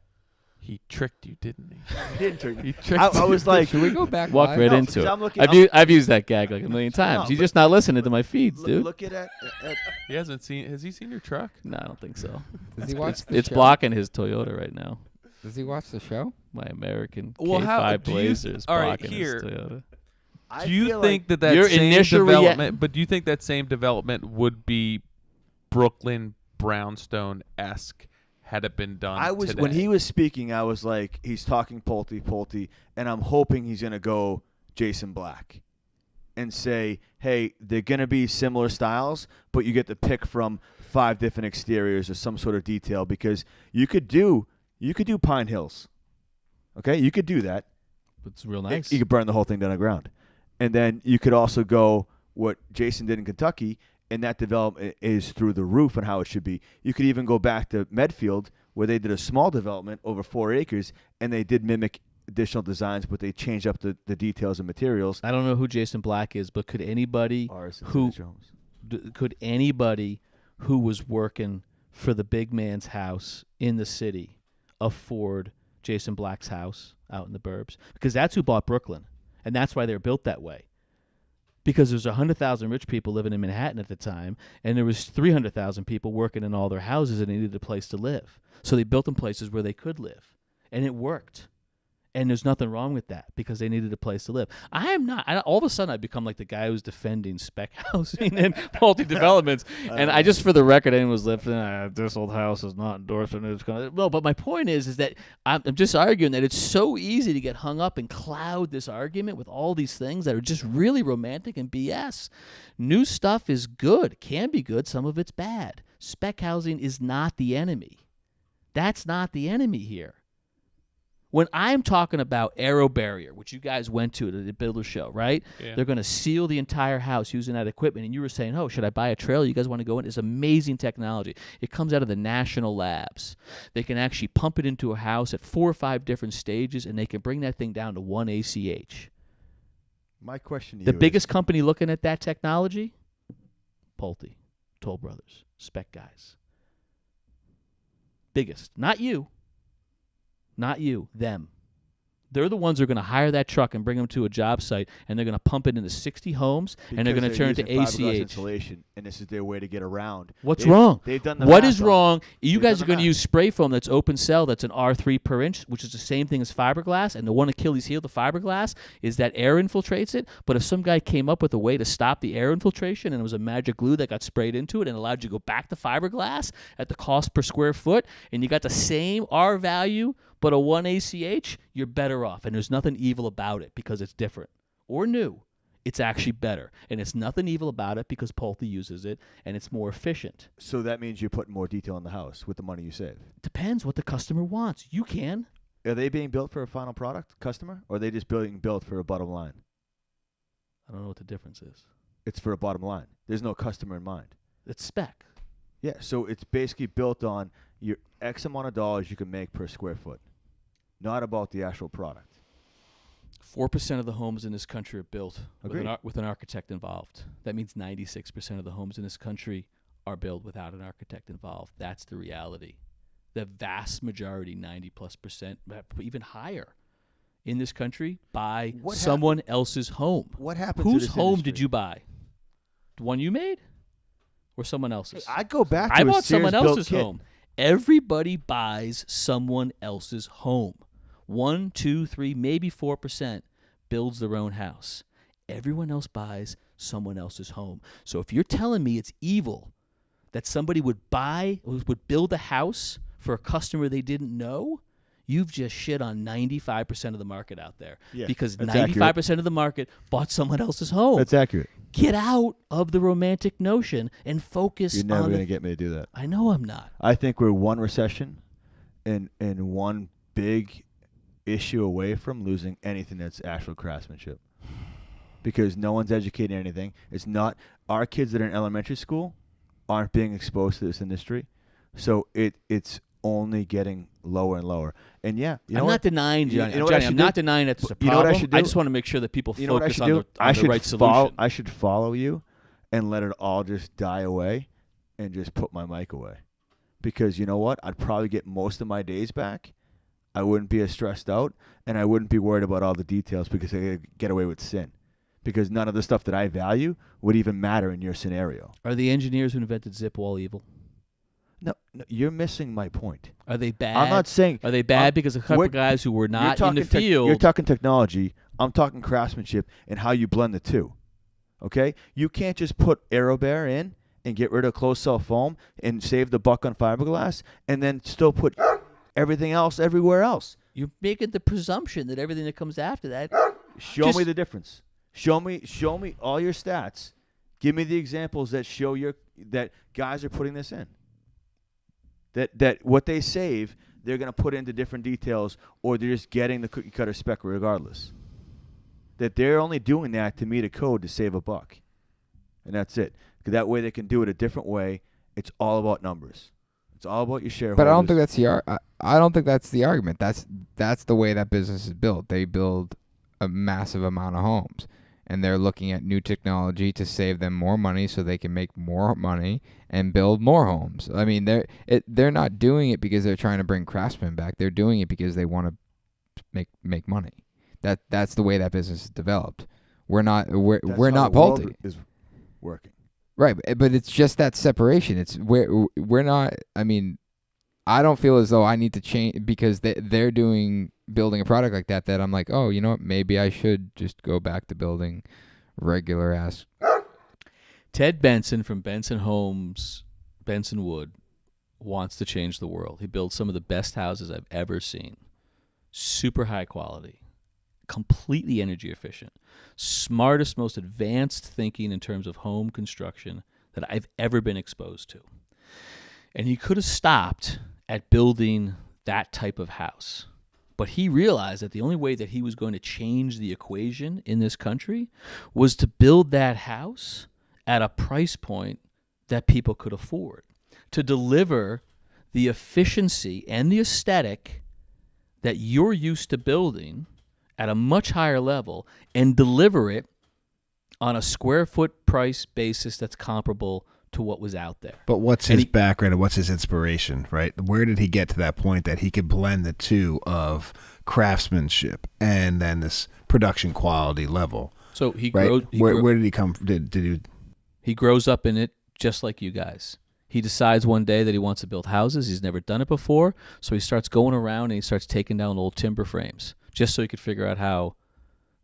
He tricked you, didn't he? He didn't trick me. He tricked I you. was like, Should we go back? walk live? right No, into because it. I'm looking- I've used that gag like a million times. No, You're but- just not listening to my feeds, dude. Look at He hasn't seen. Has he seen your truck? No, I don't think so. Does he watch the It's show? blocking his Toyota right now. Does he watch the show? My American Well, K5 how- do you- Blazers all right, blocking here. his Toyota. I Do you feel think like that Your same initial development? But do you think that same development would be Brooklyn Brownstone esque had it been done? I was today? when he was speaking, I was like, he's talking Pulte, and I'm hoping he's gonna go Jason Black, and say, hey, they're gonna be similar styles, but you get to pick from 5 different exteriors or some sort of detail, because you could do Pine Hills, okay, you could do that. It's real nice. You could burn the whole thing down to the ground, and then you could also go what Jason did in Kentucky. And that development is through the roof and how it should be. You could even go back to Medfield, where they did a small development over 4 acres, and they did mimic additional designs, but they changed up the details and materials. I don't know who Jason Black is, but could anybody who was working for the big man's house in the city afford Jason Black's house out in the burbs, because that's who bought Brooklyn, and that's why they're built that way. Because there's 100,000 rich people living in Manhattan at the time, and there was 300,000 people working in all their houses, and they needed a place to live. So they built them places where they could live, and it worked. And there's nothing wrong with that, because they needed a place to live. All of a sudden, I become like the guy who's defending spec housing and multi-developments. And I just, for the record, anyone was listening, this old house is not endorsing it. Well, but my point is that I'm just arguing that it's so easy to get hung up and cloud this argument with all these things that are just really romantic and BS. New stuff is good, can be good. Some of it's bad. Spec housing is not the enemy. That's not the enemy here. When I'm talking about aero barrier, which you guys went to at the builder show, right? Yeah. They're going to seal the entire house using that equipment. And you were saying, oh, should I buy a trailer? You guys want to go in? It's amazing technology. It comes out of the national labs. They can actually pump it into a house at 4 or 5 different stages, and they can bring that thing down to 1 ACH. My question to The you biggest company looking at that technology? Pulte, Toll Brothers, spec guys. Biggest. Not you. Not you, them. They're the ones who are going to hire that truck and bring them to a job site, and they're going to pump it into 60 homes, and they're going to turn it to ACH. Insulation, and this is their way to get around. What's wrong? They've done the What math is on wrong? it. You They've guys done are the going to math. use spray foam that's open cell, that's an R3 per inch, which is the same thing as fiberglass, and the one Achilles heel, the fiberglass, is that air infiltrates it. But if some guy came up with a way to stop the air infiltration, and it was a magic glue that got sprayed into it and allowed you to go back to fiberglass at the cost per square foot, and you got the same R value but a 1 ACH, you're better off. And there's nothing evil about it because it's different or new. It's actually better. And it's nothing evil about it because Pulte uses it, and it's more efficient. So that means you're putting more detail in the house with the money you save. Depends what the customer wants. You can. Are they being built for a final product customer, or are they just being built for a bottom line? I don't know what the difference is. It's for a bottom line. There's no customer in mind. It's spec. Yeah, so it's basically built on your X amount of dollars you can make per square foot, not about the actual product. 4% of the homes in this country are built Agreed. with an architect involved. That means 96% of the homes in this country are built without an architect involved. That's the reality. The vast majority, 90+%, even higher, in this country buy someone else's home. What happened to Whose this home industry? did you buy? The one you made? Or someone else's? I go back to I a bought someone Sears-built else's kit. home. Everybody buys someone else's home. 1, 2, 3, maybe 4% builds their own house. Everyone else buys someone else's home. So if you're telling me it's evil that somebody would build a house for a customer they didn't know, you've just shit on 95% of the market out there. Yeah, because that's 95% of the market bought someone else's home. That's accurate. Get out of the romantic notion and focus You're never on going to get me to do that. I know I'm not. I think we're one recession and one big issue away from losing anything that's actual craftsmanship. Because no one's educating anything. It's not our kids that are in elementary school aren't being exposed to this industry. So it's only getting lower and lower. And yeah, you know I'm what? not denying, Johnny. You know what I Johnny, I'm should not do? denying that there's a You know problem. what I should do? just want to make sure that people You know what I focus should on do? the right solution. I should follow you and let it all just die away and just put my mic away. Because you know what? I'd probably get most of my days back. I wouldn't be as stressed out, and I wouldn't be worried about all the details because I could get away with sin. Because none of the stuff that I value would even matter in your scenario. Are the engineers who invented zip wall evil? No, you're missing my point. Are they bad? I'm not saying... Are they bad because a couple of guys who were not in the field? You're talking technology. I'm talking craftsmanship and how you blend the two. Okay? You can't just put AeroBear in and get rid of closed cell foam and save the buck on fiberglass and then still put everything else everywhere else. You're making the presumption that everything that comes after that... Show me the difference. Show me all your stats. Give me the examples that show that guys are putting this in. That what they save, they're going to put into different details, or they're just getting the cookie cutter spec regardless. That they're only doing that to meet a code to save a buck, and that's it. 'Cause that way they can do it a different way. It's all about numbers. It's all about your shareholders. But I don't think that's I don't think that's the argument. That's the way that business is built. They build a massive amount of homes, and they're looking at new technology to save them more money so they can make more money and build more homes. I mean, they're not doing it because they're trying to bring craftsmen back. They're doing it because they want to make money. That's the way that business is developed. We're not That's we're how not the world Pulte. is working. Right, but it's just that separation. It's we're not. I mean, I don't feel as though I need to change because they're building a product like that. That I'm like, oh, you know what? Maybe I should just go back to building regular ass. Ted Benson from Benson Homes, Benson Wood, wants to change the world. He builds some of the best houses I've ever seen. Super high quality, completely energy efficient, smartest, most advanced thinking in terms of home construction that I've ever been exposed to. And he could have stopped at building that type of house. But he realized that the only way that he was going to change the equation in this country was to build that house at a price point that people could afford, to deliver the efficiency and the aesthetic that you're used to building at a much higher level and deliver it on a square foot price basis that's comparable to what was out there. But what's his background and what's his inspiration, right? Where did he get to that point that he could blend the two of craftsmanship and then this production quality level? So he right? grows. Where did he come? Did he? He grows up in it just like you guys. He decides one day that he wants to build houses. He's never done it before, so he starts going around and he starts taking down old timber frames just so he could figure out how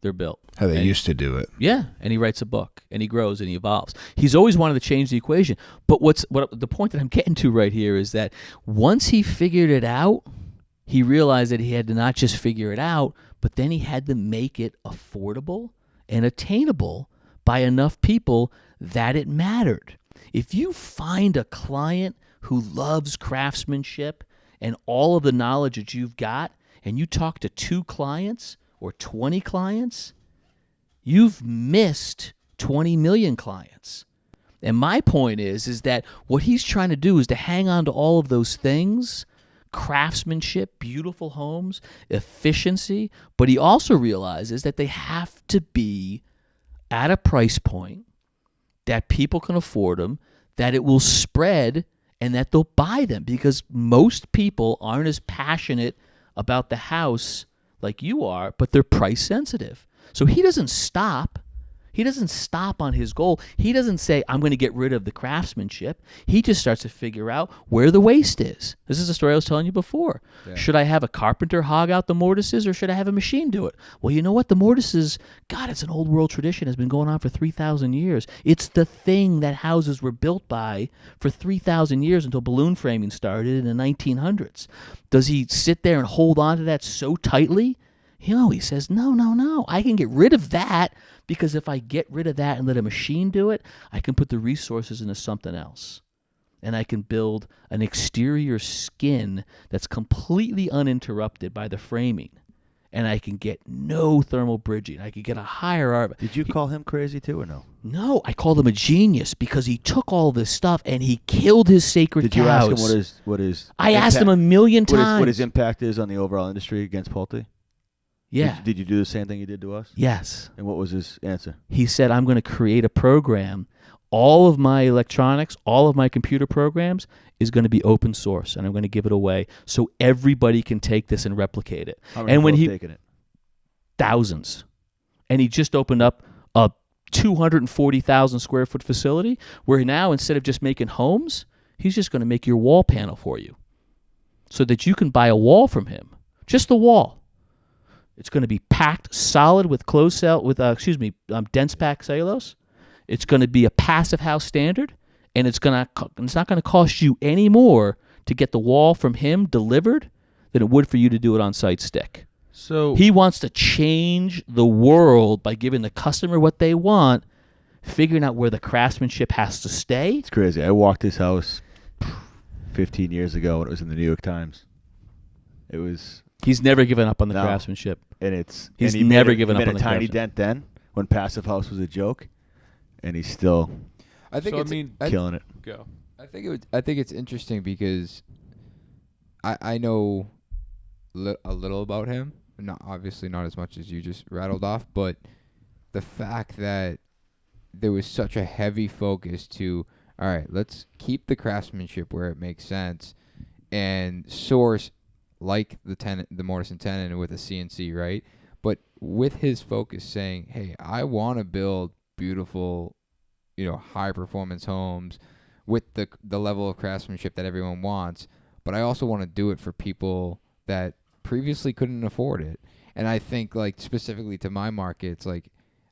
they're built. How they used to do it. Yeah, and he writes a book, and he grows, and he evolves. He's always wanted to change the equation. But what the point that I'm getting to right here is that once he figured it out, he realized that he had to not just figure it out, but then he had to make it affordable and attainable by enough people that it mattered. If you find a client who loves craftsmanship and all of the knowledge that you've got, and you talk to 2 clients or 20 clients, you've missed 20 million clients. And my point is that what he's trying to do is to hang on to all of those things, craftsmanship, beautiful homes, efficiency, but he also realizes that they have to be at a price point that people can afford them, that it will spread, and that they'll buy them, because most people aren't as passionate about the house like you are, but they're price sensitive. So he doesn't stop. He doesn't stop on his goal. He doesn't say, I'm going to get rid of the craftsmanship. He just starts to figure out where the waste is. This is the story I was telling you before. Yeah. Should I have a carpenter hog out the mortises, or should I have a machine do it? Well, you know what? The mortises, God, it's an old world tradition. It's been going on for 3,000 years. It's the thing that houses were built by for 3,000 years until balloon framing started in the 1900s. Does he sit there and hold on to that so tightly? He says, no. I can get rid of that, because if I get rid of that and let a machine do it, I can put the resources into something else. And I can build an exterior skin that's completely uninterrupted by the framing. And I can get no thermal bridging. I can get a higher arbor. Did you call him crazy too, or no? No, I called him a genius, because he took all this stuff and he killed his sacred cows. Did you ask him what his I asked him a million times. What his impact is on the overall industry against Pulte? Yeah. Did you do the same thing he did to us? Yes. And what was his answer? He said, I'm going to create a program. All of my electronics, all of my computer programs is going to be open source, and I'm going to give it away so everybody can take this and replicate it. How many and when people have taken it? Thousands. And he just opened up a 240,000 square foot facility where now, instead of just making homes, he's just going to make your wall panel for you so that you can buy a wall from him. Just the wall. It's going to be packed solid with dense pack cellulose. It's going to be a passive house standard, and it's not going to cost you any more to get the wall from him delivered than it would for you to do it on site stick. So he wants to change the world by giving the customer what they want, figuring out where the craftsmanship has to stay. It's crazy. I walked his house 15 years ago when it was in the New York Times. It was... He's never given up on the craftsmanship. And he's never given up on the craftsmanship. He made a tiny dent then when Passive House was a joke, and he's still killing it. Go. I think it's interesting because I know a little about him. Obviously not as much as you just rattled off, but the fact that there was such a heavy focus to, all right, let's keep the craftsmanship where it makes sense and source like the Mortison tenon with a CNC, right? But with his focus saying, hey, I want to build beautiful, high performance homes with the level of craftsmanship that everyone wants, but I also want to do it for people that previously couldn't afford it. And I think, like, specifically to my market, it's like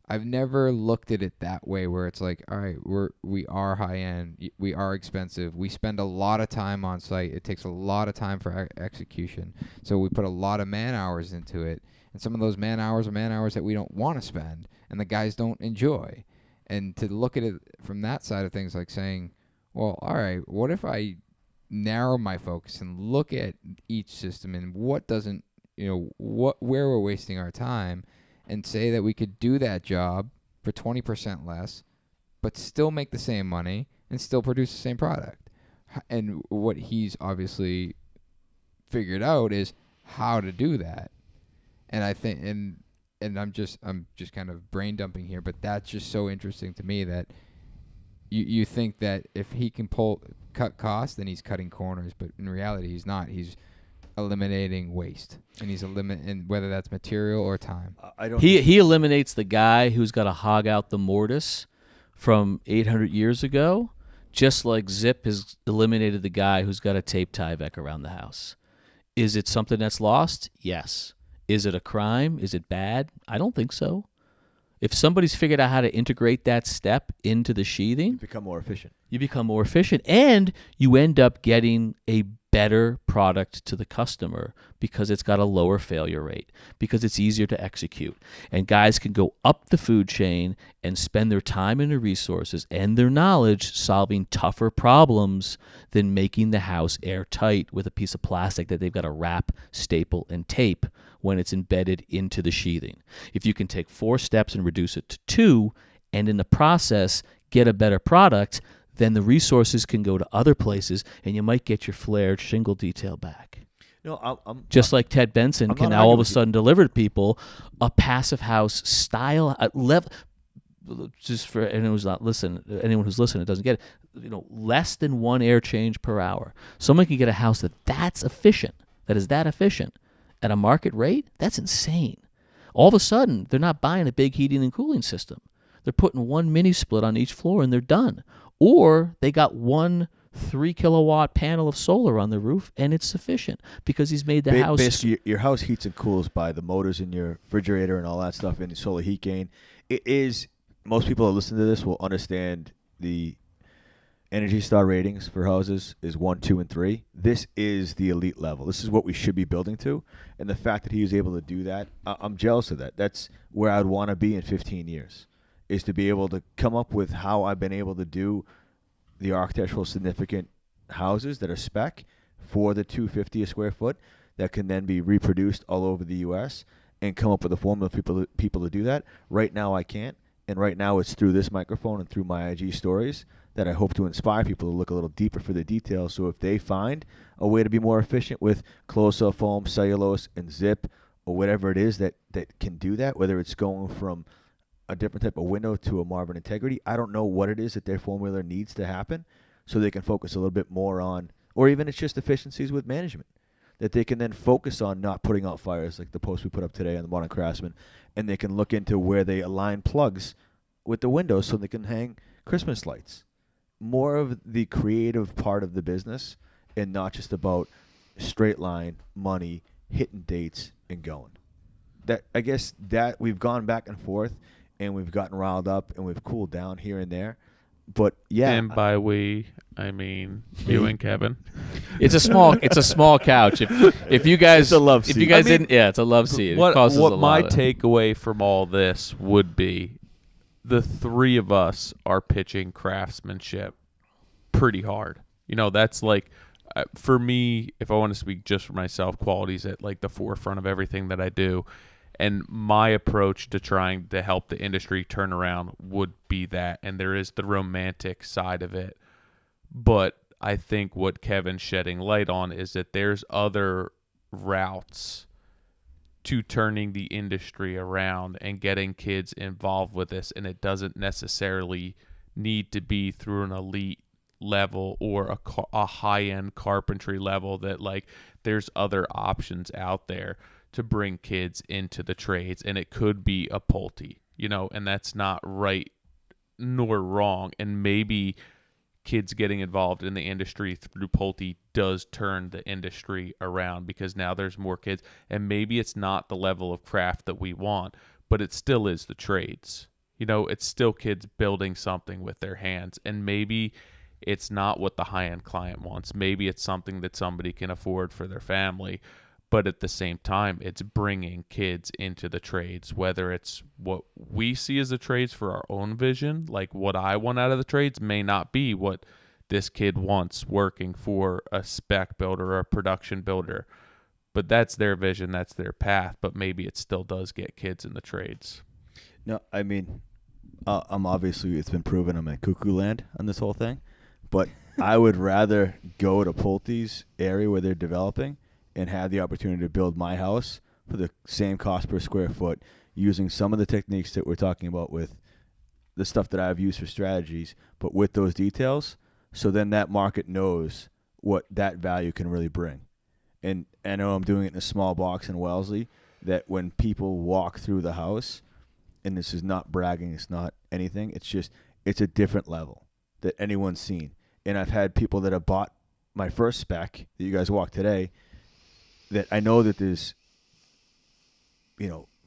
I've never looked at it that way, where it's like, all right, we are high end, we are expensive, we spend a lot of time on site, it takes a lot of time for execution, so we put a lot of man hours into it, and some of those man hours are man hours that we don't want to spend and the guys don't enjoy. And to look at it from that side of things, like saying, well, all right, what if I narrow my focus and look at each system and what doesn't, where we're wasting our time, and say that we could do that job for 20% less, but still make the same money and still produce the same product. And what he's obviously figured out is how to do that. And I think, and I'm just kind of brain dumping here, but that's just so interesting to me that you think that if he can cut costs, then he's cutting corners, but in reality he's not. He's eliminating waste, and he's eliminating whether that's material or time. He eliminates the guy who's got to hog out the mortise from 800 years ago, just like Zip has eliminated the guy who's got to tape Tyvek around the house. Is it something that's lost? Yes. Is it a crime? Is it bad? I don't think so. If somebody's figured out how to integrate that step into the sheathing, You become more efficient, and you end up getting a better product to the customer because it's got a lower failure rate, because it's easier to execute. And guys can go up the food chain and spend their time and their resources and their knowledge solving tougher problems than making the house airtight with a piece of plastic that they've got to wrap, staple, and tape when it's embedded into the sheathing. If you can take 4 steps and reduce it to 2, and in the process get a better product, then the resources can go to other places, and you might get your flared shingle detail back. Just like Ted Benson can now all of a sudden deliver to people a passive house style level. Just for anyone who's listening, doesn't get it. Less than 1 air change per hour. Someone can get a house that's efficient, that is that efficient, at a market rate. That's insane. All of a sudden, they're not buying a big heating and cooling system. They're putting 1 mini split on each floor, and they're done. Or they got 1 3-kilowatt panel of solar on the roof, and it's sufficient because he's made the house. Basically, your house heats and cools by the motors in your refrigerator and all that stuff, and the solar heat gain. It is, most people that listen to this will understand the Energy Star ratings for houses is 1, 2, and 3. This is the elite level. This is what we should be building to, and the fact that he was able to do that, I'm jealous of that. That's where I'd want to be in 15 years. Is to be able to come up with how I've been able to do the architectural significant houses that are spec for the $250 a square foot that can then be reproduced all over the U.S. and come up with a formula for people to do that. Right now I can't, and right now it's through this microphone and through my IG stories that I hope to inspire people to look a little deeper for the details. So if they find a way to be more efficient with close-up foam, cellulose, and zip, or whatever it is that can do that, whether it's going from a different type of window to a Marvin Integrity. I don't know what it is that their formula needs to happen so they can focus a little bit more on, or even it's just efficiencies with management, that they can then focus on not putting out fires like the post we put up today on the Modern Craftsman, and they can look into where they align plugs with the windows so they can hang Christmas lights. More of the creative part of the business and not just about straight line, money, hitting dates, and going. That I guess that we've gone back and forth, and we've gotten riled up, and we've cooled down here and there. But yeah, and by we, I mean you and Kevin. It's a small couch. If you guys, it's a love seat. If you guys didn't, it's a love seat. What my takeaway from all this would be, the 3 of us are pitching craftsmanship pretty hard. That's like, for me, if I want to speak just for myself, quality's at like the forefront of everything that I do. And my approach to trying to help the industry turn around would be that. And there is the romantic side of it. But I think what Kevin's shedding light on is that there's other routes to turning the industry around and getting kids involved with this. And it doesn't necessarily need to be through an elite level or a high-end carpentry level, that like there's other options out there to bring kids into the trades. And it could be a Pulte, and that's not right nor wrong. And maybe kids getting involved in the industry through Pulte does turn the industry around, because now there's more kids, and maybe it's not the level of craft that we want, but it still is the trades. It's still kids building something with their hands, and maybe it's not what the high-end client wants. Maybe it's something that somebody can afford for their family, but at the same time, it's bringing kids into the trades, whether it's what we see as the trades for our own vision, like what I want out of the trades may not be what this kid wants working for a spec builder or a production builder. But that's their vision, that's their path, but maybe it still does get kids in the trades. No, I mean, I'm obviously, it's been proven I'm in cuckoo land on this whole thing, but I would rather go to Pulte's area where they're developing and have the opportunity to build my house for the same cost per square foot, using some of the techniques that we're talking about with the stuff that I've used for strategies, but with those details, so then that market knows what that value can really bring. And I know I'm doing it in a small box in Wellesley, that when people walk through the house, and this is not bragging, it's not anything, it's a different level that anyone's seen. And I've had people that have bought my first spec that you guys walked today, that I know that there's,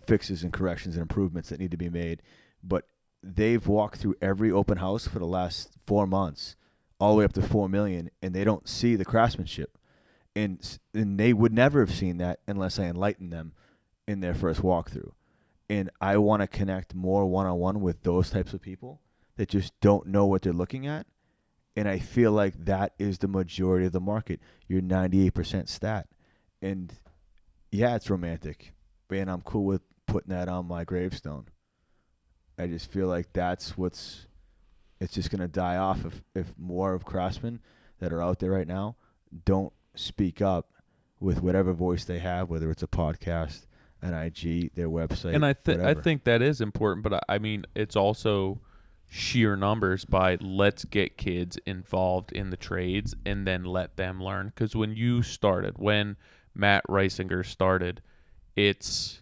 fixes and corrections and improvements that need to be made, but they've walked through every open house for the last 4 months, all the way up to 4 million, and they don't see the craftsmanship. And they would never have seen that unless I enlightened them in their first walkthrough. And I want to connect more one-on-one with those types of people that just don't know what they're looking at. And I feel like that is the majority of the market, your 98% stat. And yeah, it's romantic, and I'm cool with putting that on my gravestone. I just feel like it's just going to die off if more of craftsmen that are out there right now don't speak up with whatever voice they have, whether it's a podcast, an IG, their website. And I whatever. think that is important, but I mean, it's also sheer numbers by let's get kids involved in the trades and then let them learn. Because when Matt Reisinger started, it's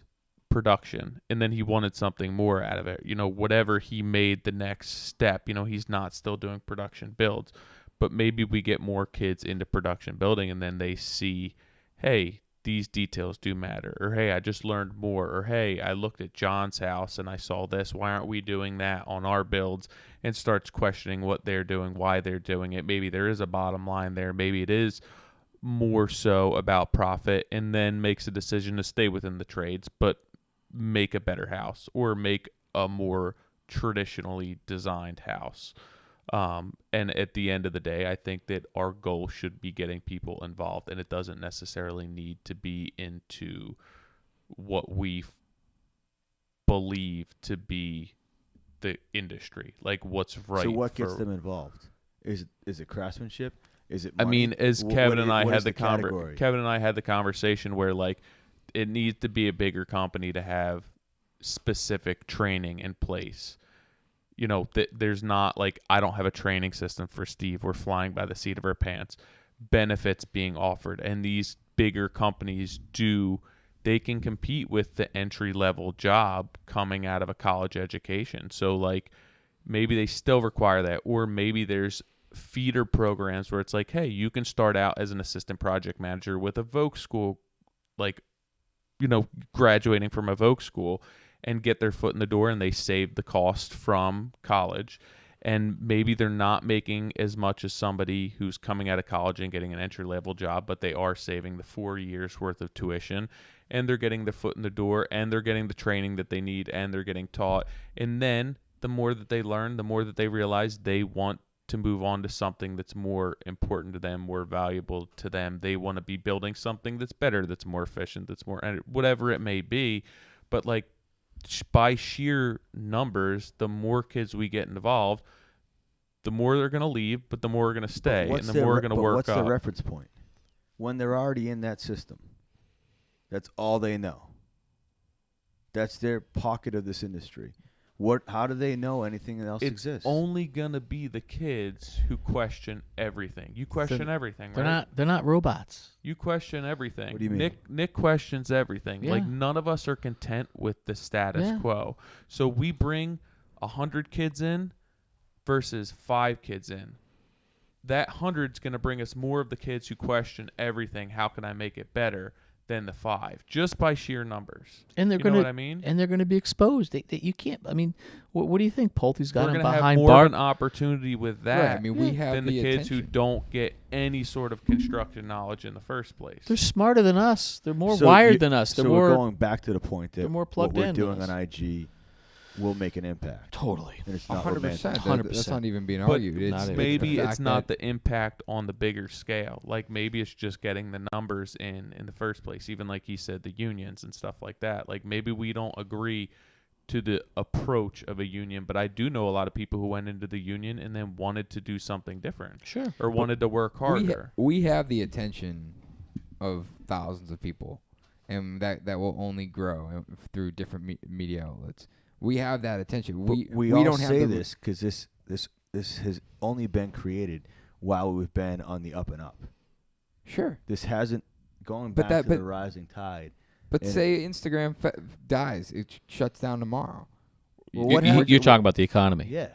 production, and then he wanted something more out of it. Whatever he made the next step, he's not still doing production builds, but maybe we get more kids into production building, and then they see, hey, these details do matter, or hey, I just learned more, or hey, I looked at John's house and I saw this, why aren't we doing that on our builds? And starts questioning what they're doing, why they're doing it. Maybe there is a bottom line there, maybe it is more so about profit, and then makes a decision to stay within the trades but make a better house or make a more traditionally designed house. And at the end of the day, I think that our goal should be getting people involved, and it doesn't necessarily need to be into what we believe to be the industry, like what's right. So what gets them involved? Is it craftsmanship? Is it money? I mean, as Kevin and I had the conversation where like it needs to be a bigger company to have specific training in place. There's not like, I don't have a training system for Steve. We're flying by the seat of our pants. Benefits being offered, and these bigger companies they can compete with the entry level job coming out of a college education. So like maybe they still require that, or maybe there's feeder programs where it's like, hey, you can start out as an assistant project manager with a Voc school, like, graduating from a Voc school, and get their foot in the door, and they save the cost from college. And maybe they're not making as much as somebody who's coming out of college and getting an entry level job, but they are saving the 4 years worth of tuition, and they're getting their foot in the door, and they're getting the training that they need, and they're getting taught. And then the more that they learn, the more that they realize they want to move on to something that's more important to them, more valuable to them. They want to be building something that's better, that's more efficient, that's more, whatever it may be. But like, by sheer numbers, the more kids we get involved, the more they're going to leave, but the more are going to stay, and the more we're going to work up. What's the reference point? When they're already in that system, that's all they know. That's their pocket of this industry. How do they know anything else It's exists? only gonna be the kids who question everything. You question everything, right? They're not robots. You question everything. What do you mean? Nick questions everything. Yeah. Like none of us are content with the status Yeah. quo. So we bring 100 kids in versus 5 kids in. That 100's going to bring us more of the kids who question everything. How can I make it better than the 5? Just by sheer numbers. And they're You going know to what I mean? And they're going to be exposed. You can't. I mean, what do you think Pulte's got We're them going to have behind more bar? of an opportunity with that Right, I mean, we have than the kids who attention. don't get any sort of construction knowledge in the first place. They're smarter than us. They're more So wired you- than us. They're so more we're going back to the point that they're more plugged what we're in doing than on us. IG will make an impact. Totally. And it's not 100%. romantic. That's not even being But argued. It's not even. maybe the it's fact not that the impact on the bigger scale. Like maybe it's just getting the numbers in the first place. Even like he said, the unions and stuff like that. Like maybe we don't agree to the approach of a union, but I do know a lot of people who went into the union and then wanted to do something different Sure. or wanted to work harder. we have the attention of thousands of people, and that will only grow through different media outlets. We have that attention. But We all don't have say the, this because this has only been created while we've been on the up and up. Sure, This hasn't going But back that- to the but- rising tide. but And- say Instagram dies, it shuts down tomorrow. Well, what You're happened- talking about the economy. Yeah.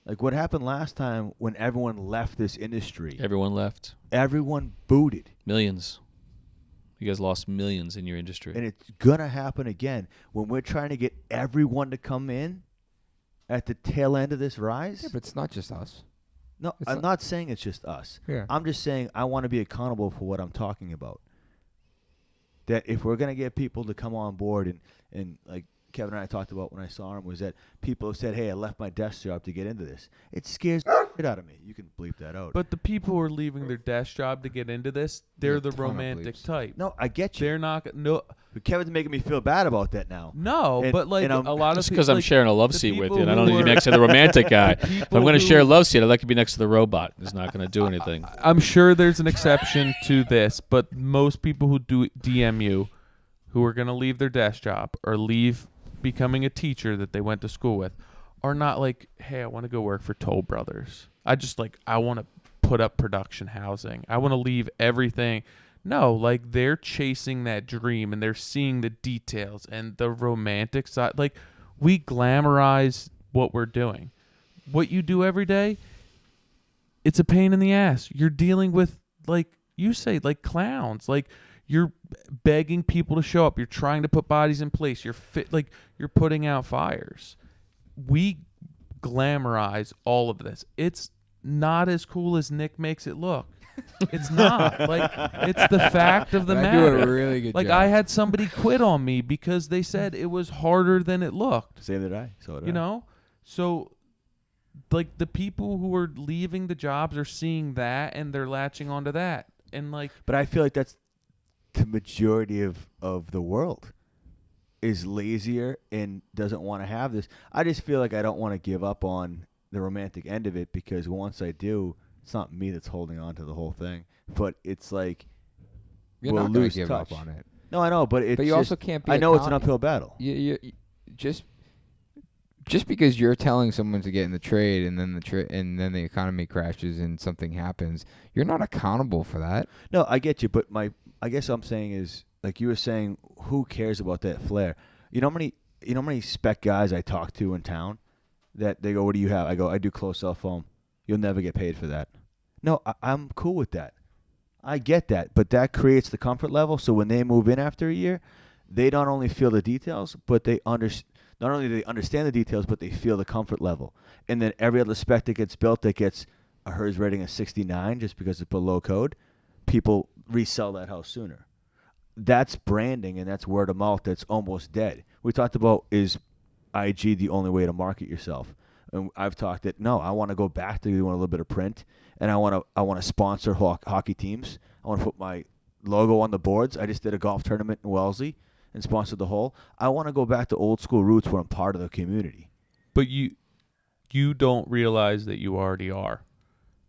Like what happened last time when everyone left this industry? Everyone left. Everyone booted. Millions. You guys lost millions in your industry. And it's going to happen again when we're trying to get everyone to come in at the tail end of this rise. Yeah, but it's not just us. No, it's I'm not- not saying it's just us. Yeah. I'm just saying I want to be accountable for what I'm talking about. That if we're going to get people to come on board and like Kevin and I talked about when I saw him was that people have said, hey, I left my desk job to get into this. It scares the shit out of me. You can bleep that out. But the people who are leaving their desk job to get into this, they're There's a the ton of romantic bleeps. type. no, I get you. They're not no But Kevin's making me feel bad about that now. no, And- but like and I'm- a lot of Just people because I'm like, sharing a love the seat with people you, and I who don't need to be were- next to the romantic guy. If I'm people going to who- share a love seat, I'd like to be next to the robot. It's not going to do anything. I'm sure there's an exception to this, but most people who do DM you, who are going to leave their desk job or leave becoming a teacher that they went to school with, are not like, hey, I want to go work for Toll Brothers. I want to put up production housing. I want to leave everything. No, like they're chasing that dream and they're seeing the details and the romantic side. Like we glamorize what we're doing. What you do every day, it's a pain in the ass. You're dealing with, like you say, like clowns. Like you're begging people to show up. You're trying to put bodies in place. You're putting out fires. We glamorize all of this. It's not as cool as Nick makes it look. It's not. Like it's the fact of the I matter. do a really good Like job. I had somebody quit on me because they said it was harder than it looked. Save that I. So did You I. know? So like the people who are leaving the jobs are seeing that and they're latching onto that. And like But I feel like that's the majority of the world is lazier and doesn't want to have this. I just feel like I don't want to give up on the romantic end of it because once I do, it's not me that's holding on to the whole thing. But it's like You're we'll not going lose to give touch. up on it. No, I know, but it's But you just, also can't be. I know it's an account- uphill battle. You just because you're telling someone to get in the trade and then the economy crashes and something happens, you're not accountable for that. No, I get you, but I guess what I'm saying is like you were saying, who cares about that flair? You know how many spec guys I talk to in town that they go, what do you have? I go, I do close cell phone. You'll never get paid for that. No, I'm cool with that. I get that, but that creates the comfort level. So when they move in after a year, they not only feel the details, but they not only do they understand the details, but they feel the comfort level. And then every other spec that gets built that gets a HERS rating of 69 just because it's below code, people resell that house sooner. That's branding and that's word of mouth that's almost dead. We talked about, is IG the only way to market yourself? And I've talked that no, I want to go back to doing a little bit of print, and I want to sponsor hockey teams. I want to put my logo on the boards. I just did a golf tournament in Wellesley and sponsored the hole. I want to go back to old school roots where I'm part of the community. but you don't realize that you already are.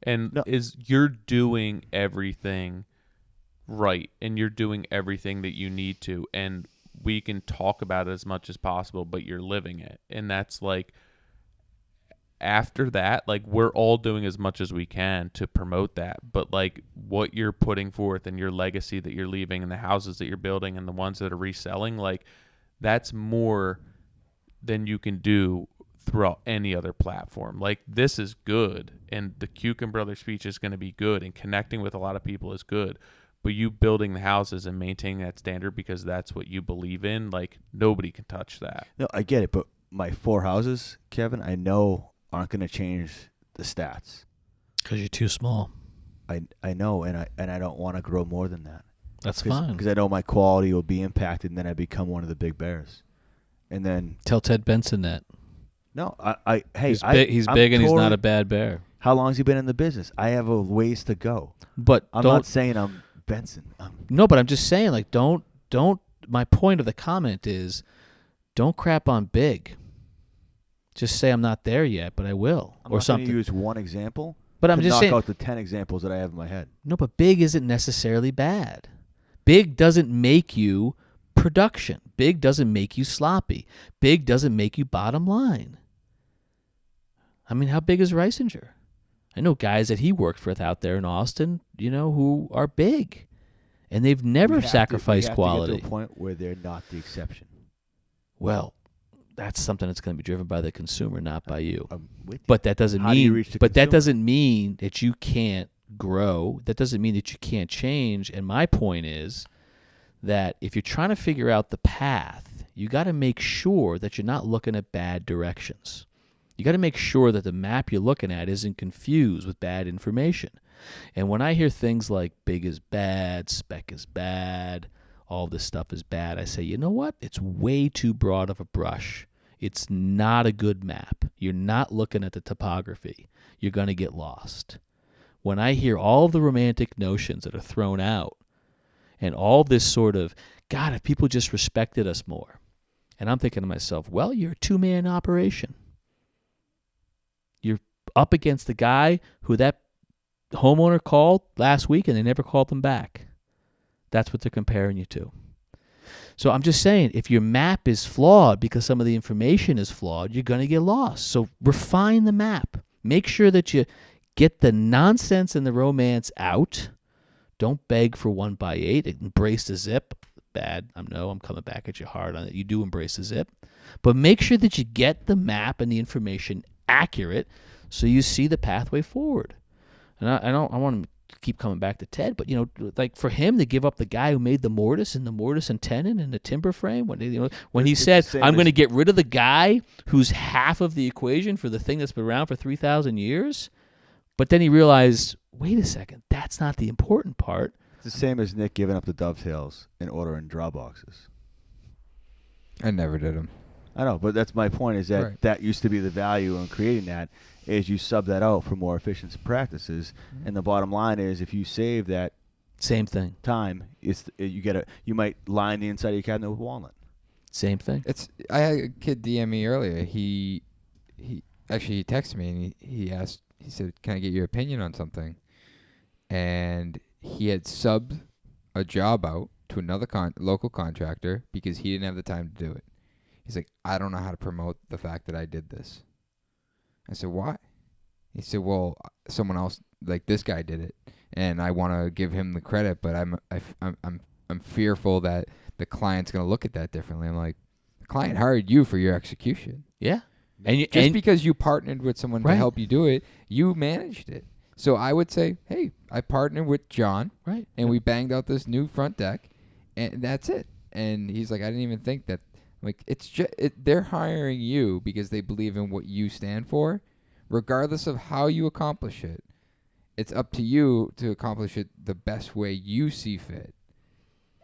And No. you're doing everything right and you're doing everything that you need to. And we can talk about it as much as possible, but you're living it. And that's like, after that, like, we're all doing as much as we can to promote that. But like what you're putting forth and your legacy that you're leaving and the houses that you're building and the ones that are reselling, like, that's more than you can do throughout any other platform. Like, this is good, and the Cucumber Brother speech is going to be good, and connecting with a lot of people is good. But you building the houses and maintaining that standard because that's what you believe in, like, nobody can touch that. No, I get it, but my 4 houses, Kevin, I know aren't going to change the stats. Because you're too small. I know, and I don't want to grow more than that. That's fine. Because I know my quality will be impacted, and then I become one of the big bears. And then Tell Ted Benson that. no, He's I'm big and he's not totally- a bad bear. How long has he been in the business? I have a ways to go. But I'm don't. not saying I'm Benson. No, but I'm just saying, like, don't. My point of the comment is, don't crap on big. Just say I'm not there yet, but I will, I'm or not something. Gonna use one example. But I'm to just knock saying. out the 10 examples that I have in my head. No, but big isn't necessarily bad. Big doesn't make you production. Big doesn't make you sloppy. Big doesn't make you bottom line. I mean, how big is Reisinger? I know guys that he worked with out there in Austin, who are big, and they've never sacrificed quality. To get to a point where they're not the exception. Well, that's something that's going to be driven by the consumer, not by you. I'm with you. But that doesn't How do you reach the that consumer? doesn't mean that you can't grow. That doesn't mean that you can't change. And my point is that if you're trying to figure out the path, you got to make sure that you're not looking at bad directions. You got to make sure that the map you're looking at isn't confused with bad information. And when I hear things like big is bad, spec is bad, all this stuff is bad, I say, you know what? It's way too broad of a brush. It's not a good map. You're not looking at the topography. You're going to get lost. When I hear all the romantic notions that are thrown out and all this sort of, God, if people just respected us more. And I'm thinking to myself, well, you're a 2-man operation. You're up against the guy who that homeowner called last week and they never called them back. That's what they're comparing you to. So I'm just saying, if your map is flawed because some of the information is flawed, you're going to get lost. So refine the map. Make sure that you get the nonsense and the romance out. Don't beg for 1x8. Embrace the zip. Bad. I'm coming back at you hard on it. You do embrace the zip. But make sure that you get the map and the information accurate so you see the pathway forward. And I want to keep coming back to Ted, but like for him to give up the guy who made the mortise and tenon and the timber frame when he said, I'm going to get rid of the guy who's half of the equation for the thing that's been around for 3,000 years, but then he realized, wait a second, that's not the important part. It's the same as Nick giving up the dovetails and ordering draw boxes. I never did them. I know, but that's my point, is that that used to be the value in creating that, is you sub that out for more efficient practices. Mm-hmm. And the bottom line is, if you save that same thing time, you might line the inside of your cabinet with walnut. Same thing. I had a kid DM me earlier. He texted me and he said, "Can I get your opinion on something?" And he had subbed a job out to another local contractor because he didn't have the time to do it. He's like, I don't know how to promote the fact that I did this. I said, why? He said, well, someone else, like this guy did it, and I want to give him the credit, but I'm fearful that the client's going to look at that differently. I'm like, the client hired you for your execution. Yeah. And because you partnered with someone to help you do it, you managed it. So I would say, hey, I partnered with John, right, and we banged out this new front deck, and that's it. And he's like, I didn't even think that. Like, it's just they're hiring you because they believe in what you stand for, regardless of how you accomplish it. It's up to you to accomplish it the best way you see fit,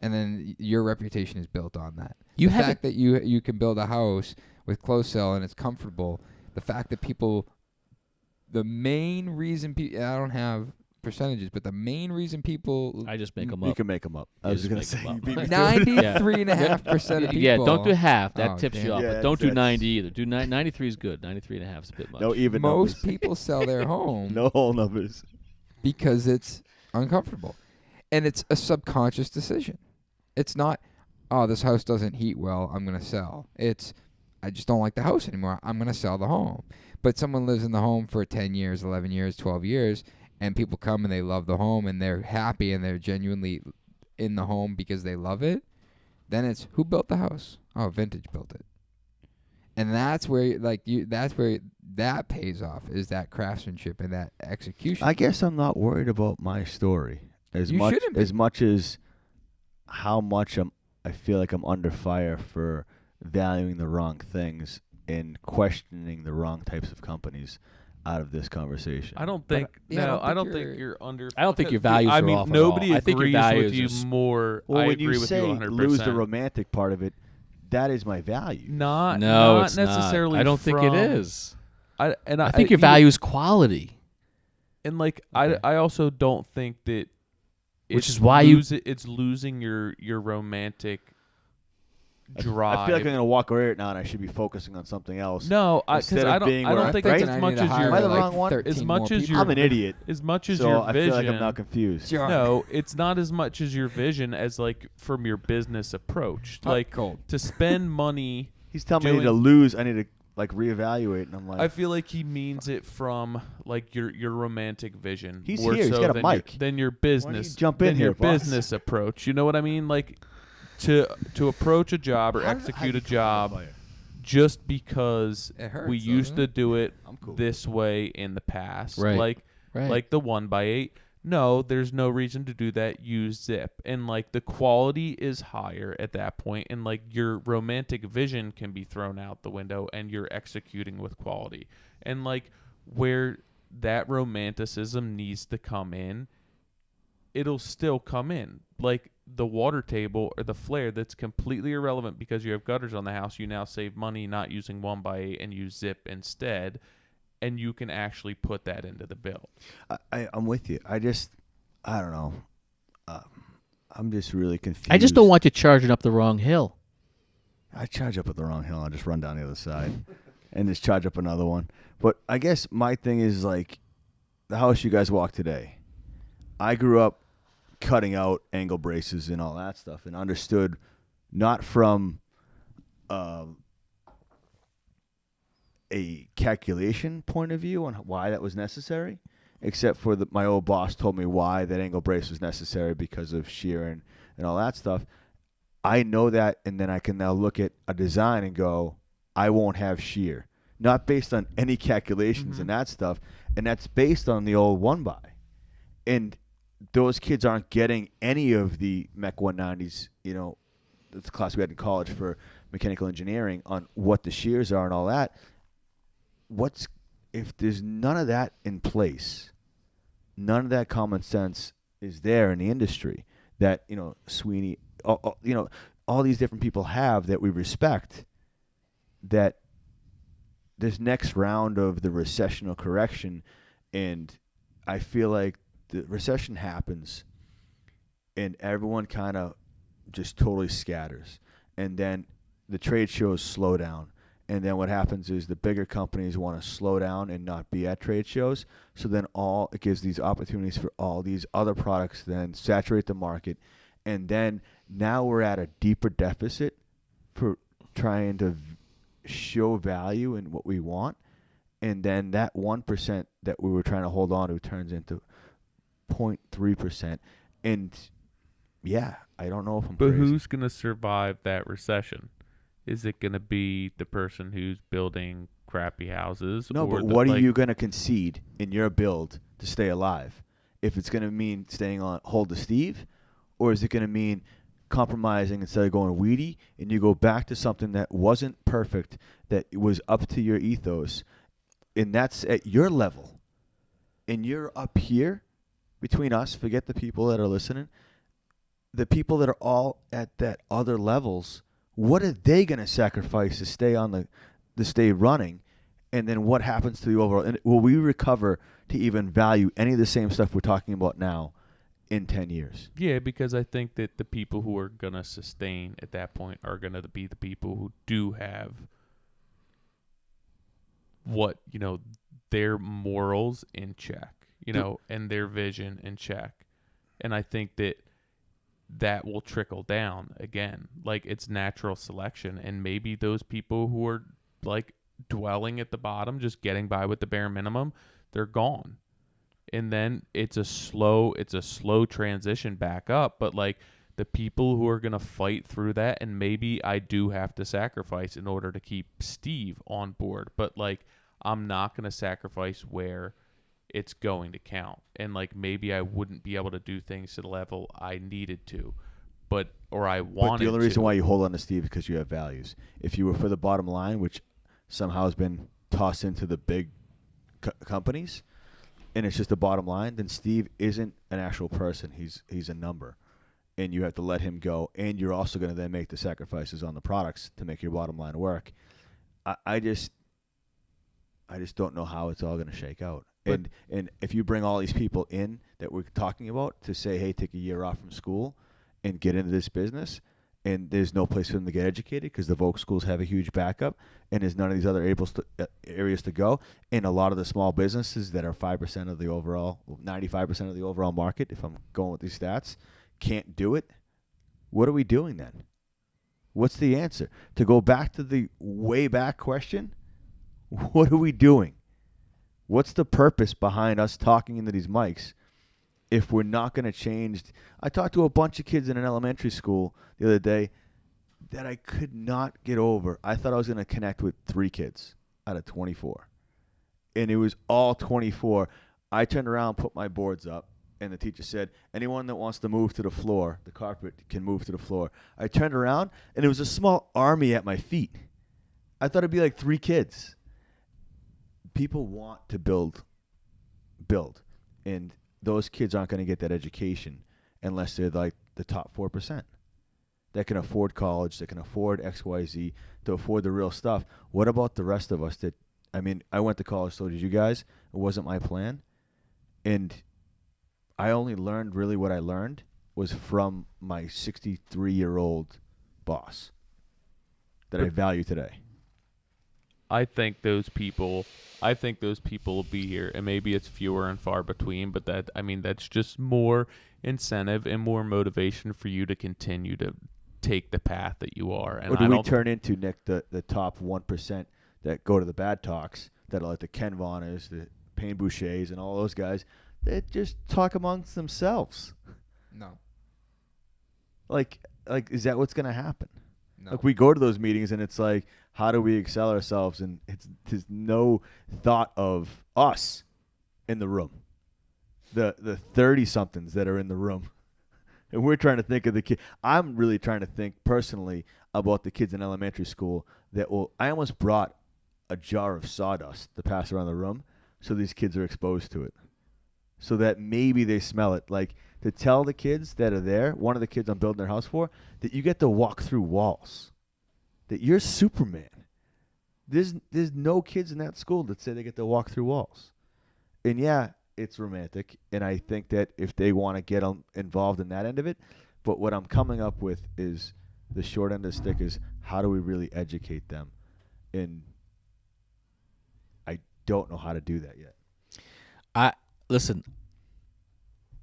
and then your reputation is built on that. The fact that you can build a house with closed cell and it's comfortable. The fact that the main reason I don't have percentages, but the main reason people... I just make them You up. can make them up. I was going to say. 93.5% of people. Yeah, don't do half. That tips damn. you off. Yeah, but don't do 90 either. Do 93 is good. 93.5 is a bit much. No even Most numbers. people sell their home No whole numbers. because it's uncomfortable. And it's a subconscious decision. It's not, oh, this house doesn't heat well, I'm going to sell. It's, I just don't like the house anymore, I'm going to sell the home. But someone lives in the home for 10 years, 11 years, 12 years, and people come and they love the home and they're happy and they're genuinely in the home because they love it. Then it's, who built the house? Oh, Vintage built it. And that's where that's where that pays off, is that craftsmanship and that execution. I guess I'm not worried about my story as You much shouldn't be. as much as how much I feel like I'm under fire for valuing the wrong things and questioning the wrong types of companies out of this conversation. I don't think. I don't think you're under. I don't think your values I are mean, off at nobody all. I think your agrees values with you are more. Well, I when agree you with say you 100%. lose the romantic part of it, that is my value. Not it's necessarily. not. I don't think it from- is. I think your value is quality. And like Okay. I also don't think that. Which it's is why you- it's losing your romantic drive. I feel like I'm gonna walk away right now, and I should be focusing on something else. No, because Instead of I don't. being I where don't I think think it's I as much as Am I the your wrong one? as much as your I'm an idiot, as much as so your I vision. feel like I'm not confused. No, it's not as much as your vision as like from your business approach. Like cold. to spend money. He's telling me I need to Doing- lose. I need to like reevaluate, and I'm like, I feel like he means it from like your romantic vision. He's more here. He's so got a than mic. Than your Why don't you business. jump than in here, your boss? business approach. You know what I mean? Like to approach a job or How did execute I a become job fire? just because It hurts, we used doesn't to do it I'm cool. this way in the past. Right. Like like the 1x8. No, there's no reason to do that. Use zip. And like the quality is higher at that point, and like your romantic vision can be thrown out the window and you're executing with quality. And like where that romanticism needs to come in, it'll still come in. Like the water table or the flare, that's completely irrelevant because you have gutters on the house. You now save money not using 1x8 and use zip instead. And you can actually put that into the bill. I'm with you. I don't know. I'm just really confused. I just don't want you charging up the wrong hill. I charge up at the wrong hill. I just run down the other side and just charge up another one. But I guess my thing is like the house you guys walk today. I grew up cutting out angle braces and all that stuff and understood not from a calculation point of view on why that was necessary, except for my old boss told me why that angle brace was necessary because of shear and all that stuff. I know that, and then I can now look at a design and go, I won't have shear. Not based on any calculations and that stuff, and that's based on the old 1x. And those kids aren't getting any of the Mech 190s, that's the class we had in college for mechanical engineering on what the shears are and all that. If there's none of that in place, none of that common sense is there in the industry that, Sweeney, all these different people have that we respect, that this next round of the recessional correction, and I feel like the recession happens and everyone kind of just totally scatters, and then the trade shows slow down. And then what happens is the bigger companies want to slow down and not be at trade shows. So then it gives these opportunities for all these other products to then saturate the market. And then now we're at a deeper deficit for trying to show value in what we want. And then that 1% that we were trying to hold on to turns into 0.3%. And yeah, I don't know if I'm But crazy. who's going to survive that recession? Is it going to be the person who's building crappy houses? No, or but what are you going to concede in your build to stay alive? If it's going to mean staying on hold to Steve, or is it going to mean compromising instead of going weedy and you go back to something that wasn't perfect, that was up to your ethos, and that's at your level, and you're up here between us, forget the people that are listening, the people that are all at that other levels, what are they going to sacrifice to stay on to stay running? And then what happens to the overall? And will we recover to even value any of the same stuff we're talking about now in 10 years? Yeah, because I think that the people who are going to sustain at that point are going to be the people who do have their morals in check, and their vision in check. And I think that that will trickle down again. Like, it's natural selection, and maybe those people who are like dwelling at the bottom, just getting by with the bare minimum, they're gone. And then it's a slow transition back up, but like the people who are going to fight through that, and maybe I do have to sacrifice in order to keep Steve on board, but like I'm not going to sacrifice where it's going to count. And like maybe I wouldn't be able to do things to the level I needed to, or I wanted to. But the only reason why you hold on to Steve is because you have values. If you were for the bottom line, which somehow has been tossed into the big companies, and it's just the bottom line, then Steve isn't an actual person. He's a number, and you have to let him go. And you're also going to then make the sacrifices on the products to make your bottom line work. I just don't know how it's all going to shake out. And if you bring all these people in that we're talking about to say, hey, take a year off from school and get into this business, and there's no place for them to get educated because the Voc schools have a huge backup, and there's none of these other areas to go, and a lot of the small businesses that are 5% of the overall, 95% of the overall market, if I'm going with these stats, can't do it, what are we doing then? What's the answer? To go back to the way back question, what are we doing? What's the purpose behind us talking into these mics if we're not going to change? I talked to a bunch of kids in an elementary school the other day that I could not get over. I thought I was going to connect with 3 kids out of 24. And it was all 24. I turned around, put my boards up, and the teacher said, anyone that wants to move to the floor, the carpet can move to the floor. I turned around, and it was a small army at my feet. I thought it'd be like 3 kids. People want to build, and those kids aren't going to get that education unless they're like the top 4% that can afford college, that can afford XYZ, to afford the real stuff. What about the rest of us that, I mean, I went to college, so did you guys. It wasn't my plan. And I only learned really what I learned was from my 63-year-old boss that I value today. I think those people will be here, and maybe it's fewer and far between, but that's just more incentive and more motivation for you to continue to take the path that you are. And or do we turn into, Nick, the top 1% that go to the bad talks, that are like the Ken Vaughners, the Payne Bouchers, and all those guys that just talk amongst themselves? No. Like, is that what's going to happen? No. Like, we go to those meetings, and it's like, how do we excel ourselves? And there's no thought of us in the room, the 30-somethings that are in the room. And we're trying to think of the kid. I'm really trying to think personally about the kids in elementary school that will. I almost brought a jar of sawdust to pass around the room so these kids are exposed to it, so that maybe they smell it. Like, to tell the kids that are there, one of the kids I'm building their house for, that you get to walk through walls, that you're Superman. There's no kids in that school that say they get to walk through walls. And yeah, it's romantic, and I think that if they want to get involved in that end of it, but what I'm coming up with is the short end of the stick is, how do we really educate them? And I don't know how to do that yet. Listen,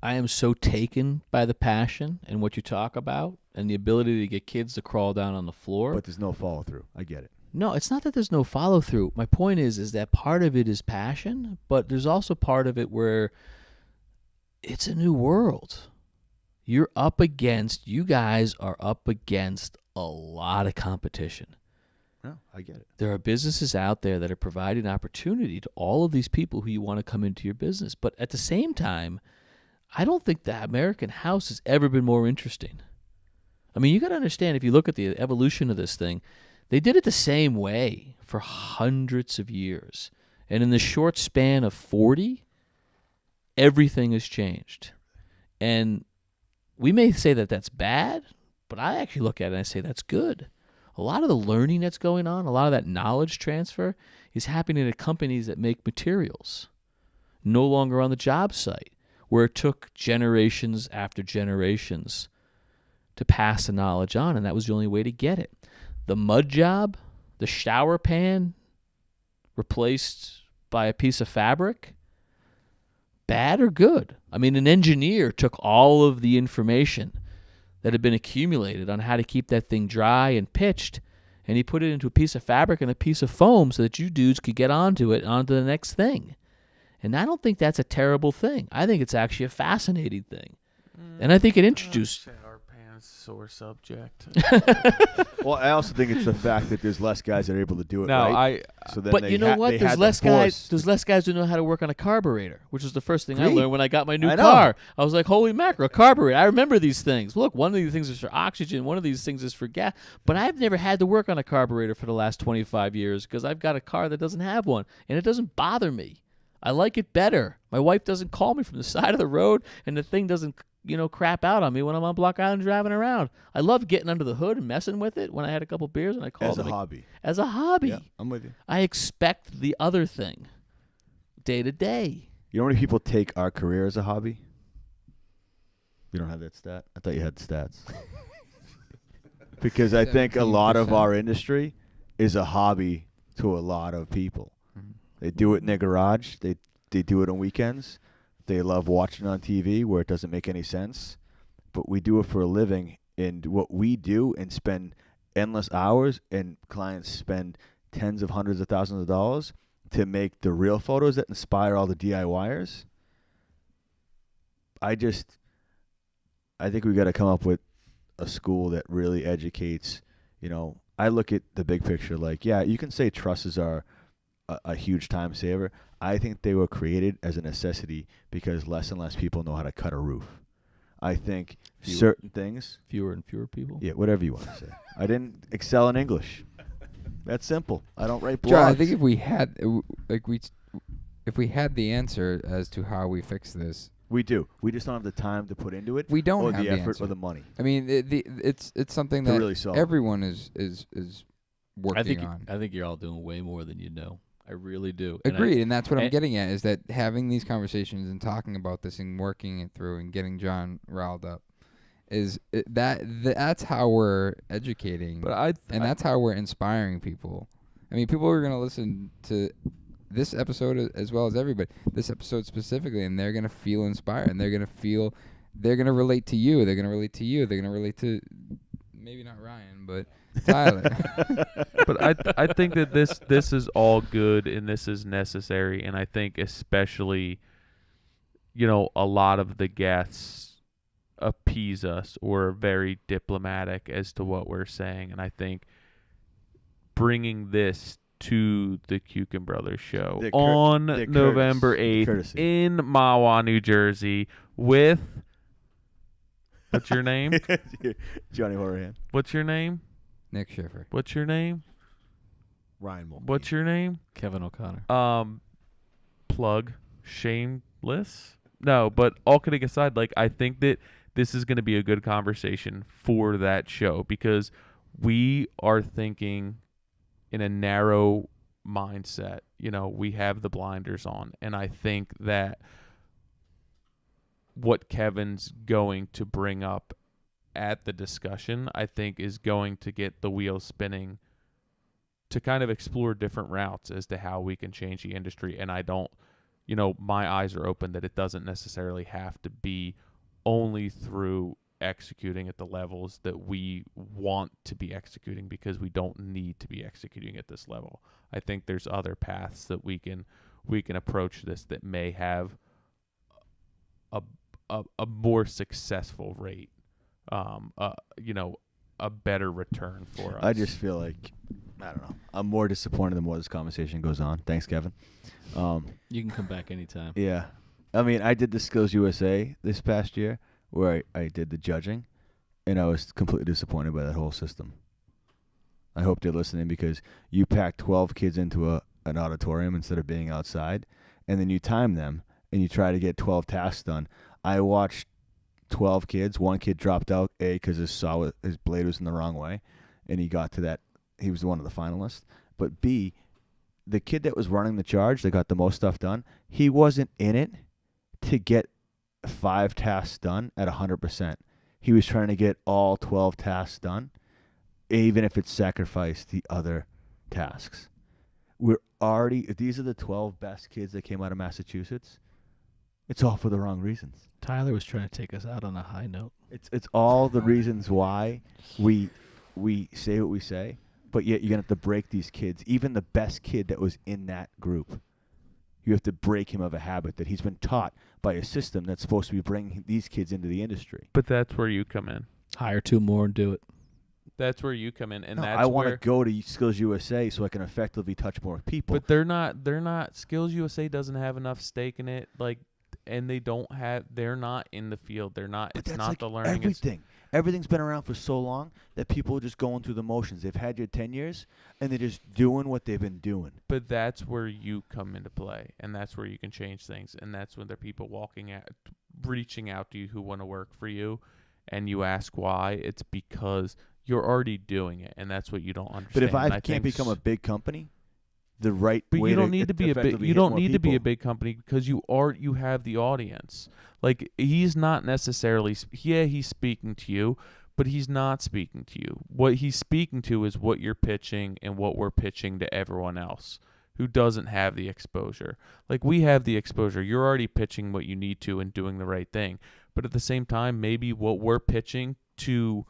I am so taken by the passion and what you talk about and the ability to get kids to crawl down on the floor. But there's no follow through. I get it. No, it's not that there's no follow through. My point is that part of it is passion, but there's also part of it where it's a new world. You guys are up against a lot of competition. No, I get it. There are businesses out there that are providing opportunity to all of these people who you want to come into your business. But at the same time, I don't think the American house has ever been more interesting. I mean, you got to understand, if you look at the evolution of this thing, they did it the same way for hundreds of years. And in the short span of 40, everything has changed. And we may say that that's bad, but I actually look at it and I say that's good. A lot of the learning that's going on, a lot of that knowledge transfer is happening at companies that make materials, no longer on the job site, where it took generations after generations to pass the knowledge on, and that was the only way to get it. The mud job, the shower pan replaced by a piece of fabric, bad or good? I mean, an engineer took all of the information that had been accumulated on how to keep that thing dry and pitched, and he put it into a piece of fabric and a piece of foam so that you dudes could get onto the next thing. And I don't think that's a terrible thing. I think it's actually a fascinating thing. And I think it introduced... Our pants sore subject. Well, I also think it's the fact that there's less guys that are able to do it. No, right? So then But they you know what? they There's had less the force. guys. There's less guys who know how to work on a carburetor, which was the first thing I Agreed. learned when I got my new I know. car. I was like, "Holy mackerel, a carburetor!" I remember these things. Look, one of these things is for oxygen. One of these things is for gas. But I've never had to work on a carburetor for the last 25 years because I've got a car that doesn't have one, and it doesn't bother me. I like it better. My wife doesn't call me from the side of the road, and the thing doesn't, crap out on me when I'm on Block Island driving around. I love getting under the hood and messing with it when I had a couple beers and I called As a them hobby. As a hobby. Yeah, I'm with you. I expect the other thing day to day. You know how many people take our career as a hobby? You don't have that stat? I thought you had stats. Because I think a lot of 17%. our industry is a hobby to a lot of people. They do it in their garage. They do it on weekends. They love watching on TV where it doesn't make any sense. But we do it for a living. And what we do and spend endless hours, and clients spend tens of hundreds of thousands of dollars to make the real photos that inspire all the DIYers. I think we got to come up with a school that really educates. I look at the big picture like, yeah, you can say trusses are a huge time saver. I think they were created as a necessity because less and less people know how to cut a roof. I think certain things. Fewer and fewer people. Yeah, whatever you want to say. I didn't excel in English. That's simple. I don't write blogs. John, I think if we had the answer as to how we fix this, We do. We just don't have the time to put into it. we don't or have the effort answer. or the money. I mean, it's something To that really solve it. everyone is working on. I think you're all doing way more than you know. I really do. And Agreed, and that's what I'm and- getting at, is that having these conversations and talking about this and working it through and getting John riled up that's how we're educating, But that's how we're inspiring people. I mean, people are going to listen to this episode as well as everybody, this episode specifically, and they're going to feel inspired, and they're going to relate to you. They're going to relate to you. They're going to relate to maybe not Ryan, but Tyler. But I think that this is all good and this is necessary, and I think especially, a lot of the guests appease us or are very diplomatic as to what we're saying, and I think bringing this to the Kukin Brothers show on November 8th courtesy. in Mahwah, New Jersey with what's your name? Johnny Horahan. What's your name? Nick Schiffer. What's your name? Ryan Mulkey. What's your name? Kevin O'Connor. Plug shameless. No, but all kidding aside, I think that this is going to be a good conversation for that show because we are thinking in a narrow mindset. We have the blinders on, and I think that what Kevin's going to bring up at the discussion, I think, is going to get the wheels spinning to kind of explore different routes as to how we can change the industry. And I don't, my eyes are open that it doesn't necessarily have to be only through executing at the levels that we want to be executing, because we don't need to be executing at this level. I think there's other paths that we can approach this that may have a more successful rate, a better return for us. I just feel like, I don't know, I'm more disappointed the more this conversation goes on. Thanks, Kevin. You can come back anytime. Yeah. I mean, I did the Skills USA this past year where I did the judging, and I was completely disappointed by that whole system. I hope they're listening because you pack 12 kids into an auditorium instead of being outside, and then you time them, and you try to get 12 tasks done. I watched 12 kids. One kid dropped out, A, because his blade was in the wrong way, and he got to that. He was one of the finalists. But B, the kid that was running the charge that got the most stuff done, he wasn't in it to get 5 tasks done at 100%. He was trying to get all 12 tasks done, even if it sacrificed the other tasks. These are the 12 best kids that came out of Massachusetts. It's all for the wrong reasons. Tyler was trying to take us out on a high note. It's all the reasons why we say what we say, but yet you're gonna have to break these kids. Even the best kid that was in that group, you have to break him of a habit that he's been taught by a system that's supposed to be bringing these kids into the industry. But that's where you come in. Hire 2 more and do it. That's where you come in, and No, that's I want to where. go to Skills USA so I can effectively touch more people. But they're not. They're not. Skills USA doesn't have enough stake in it. Like, and they don't have. They're not in the field. They're not. But It's that's not like the learning. everything. Everything's been around for so long that people are just going through the motions. They've had your 10 years, and they're just doing what they've been doing. But that's where you come into play, and that's where you can change things, and that's when there are people reaching out to you who want to work for you, and you ask why. It's because you're already doing it, and that's what you don't understand. But if And I can't become a big company, the right But way you don't to need to be a big. effectively You hit don't more need to be a people- big company because you have the audience. Like, he's not necessarily. He's speaking to you, but he's not speaking to you. What he's speaking to is what you're pitching and what we're pitching to everyone else who doesn't have the exposure. Like, we have the exposure. You're already pitching what you need to and doing the right thing. But at the same time, maybe what we're pitching to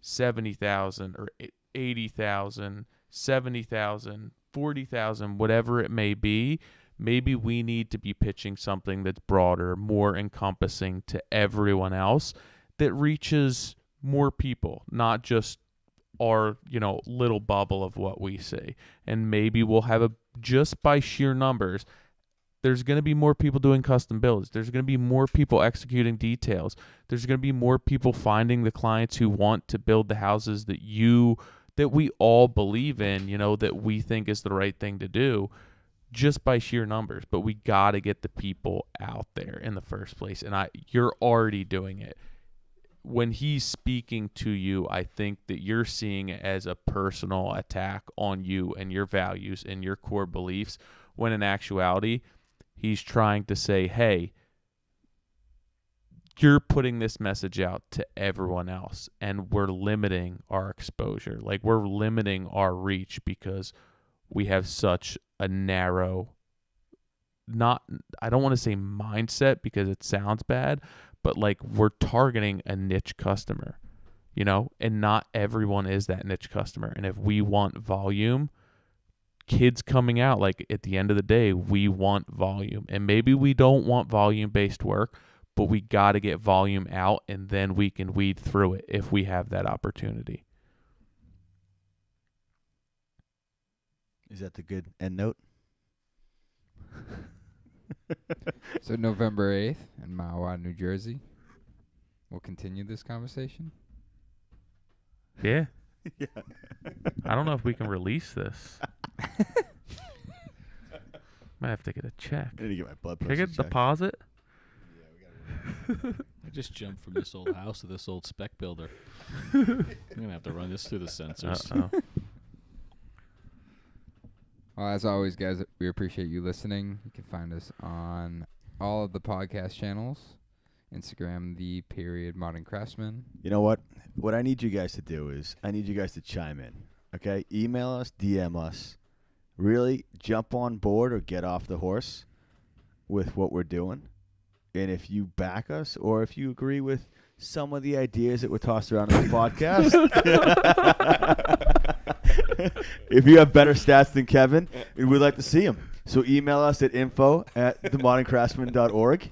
70,000 or 80,000, 70,000, 40,000, whatever it may be, maybe we need to be pitching something that's broader, more encompassing to everyone else that reaches more people, not just our, little bubble of what we see. And maybe we'll have just by sheer numbers, there's going to be more people doing custom builds. There's going to be more people executing details. There's going to be more people finding the clients who want to build the houses that we all believe in, that we think is the right thing to do, just by sheer numbers. But we got to get the people out there in the first place. And you're already doing it. When he's speaking to you, I think that you're seeing it as a personal attack on you and your values and your core beliefs, when in actuality, he's trying to say, hey, you're putting this message out to everyone else, and we're limiting our exposure. Like, we're limiting our reach because we have such a narrow, I don't want to say mindset because it sounds bad, but like, we're targeting a niche customer, and not everyone is that niche customer. And if we want volume, kids coming out, like, at the end of the day, we want volume. And maybe we don't want volume-based work, but we got to get volume out, and then we can weed through it if we have that opportunity. Is that the good end note? So November 8th in Mahwah, New Jersey. We'll continue this conversation. Yeah. Yeah. I don't know if we can release this. Might have to get a check. I need to get my blood Can I pressure get a checked. deposit? I just jumped from this old house to this old spec builder. I'm going to have to run this through the sensors. Uh-oh. Well, as always, guys, we appreciate you listening. You can find us on all of the podcast channels. Instagram, Modern Craftsman. You know what? What I need you guys to do is I need you guys to chime in. Okay? Email us, DM us. Really jump on board or get off the horse with what we're doing. And if you back us or if you agree with some of the ideas that were tossed around in the podcast, if you have better stats than Kevin, we'd like to see them. So email us at info@themoderncraftsman.org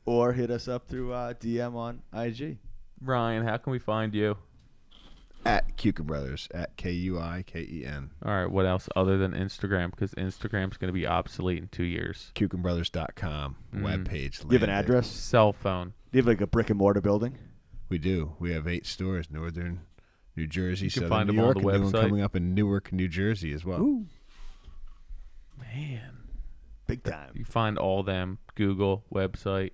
or hit us up through DM on IG. Ryan, how can we find you? At Kuken Brothers, at KUIKEN. All right, what else other than Instagram? Because Instagram's going to be obsolete in 2 years. KukenBrothers.com webpage. Do you have an landing. address? Cell phone. Do you have like a brick and mortar building? We do. We have 8 stores, northern New Jersey, You can southern find New them on York, the and new one website. coming up in Newark, New Jersey as well. Ooh, Man. big time. You find all them. Google, website.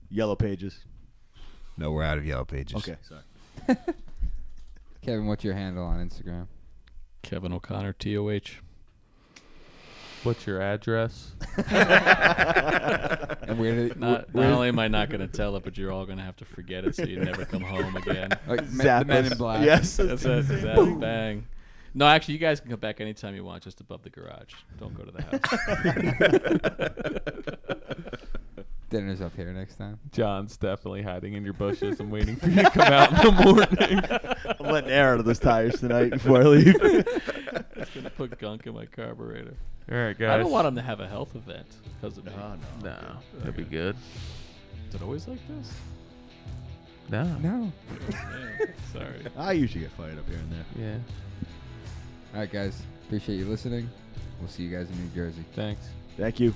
Yellow pages. No, we're out of Yellow Pages. Okay, sorry. Kevin, what's your handle on Instagram? Kevin O'Connor, TOH. What's your address? And Not only am I not going to tell it, but you're all going to have to forget it so you never come home again. Like the Zap Men us. in Black. Yes. That's it. Zap, bang. No, actually, you guys can come back anytime you want, just above the garage. Don't go to the house. Dinner's up here next time. John's definitely hiding in your bushes and waiting for you to come out in the morning. I'm letting air out of those tires tonight before I leave. It's gonna put gunk in my carburetor. All right, guys. I don't want him to have a health event because of me. No, that'd be good. Is it always like this? No. No. Man, sorry. I usually get fired up here and there. Yeah. All right, guys. Appreciate you listening. We'll see you guys in New Jersey. Thanks. Thank you.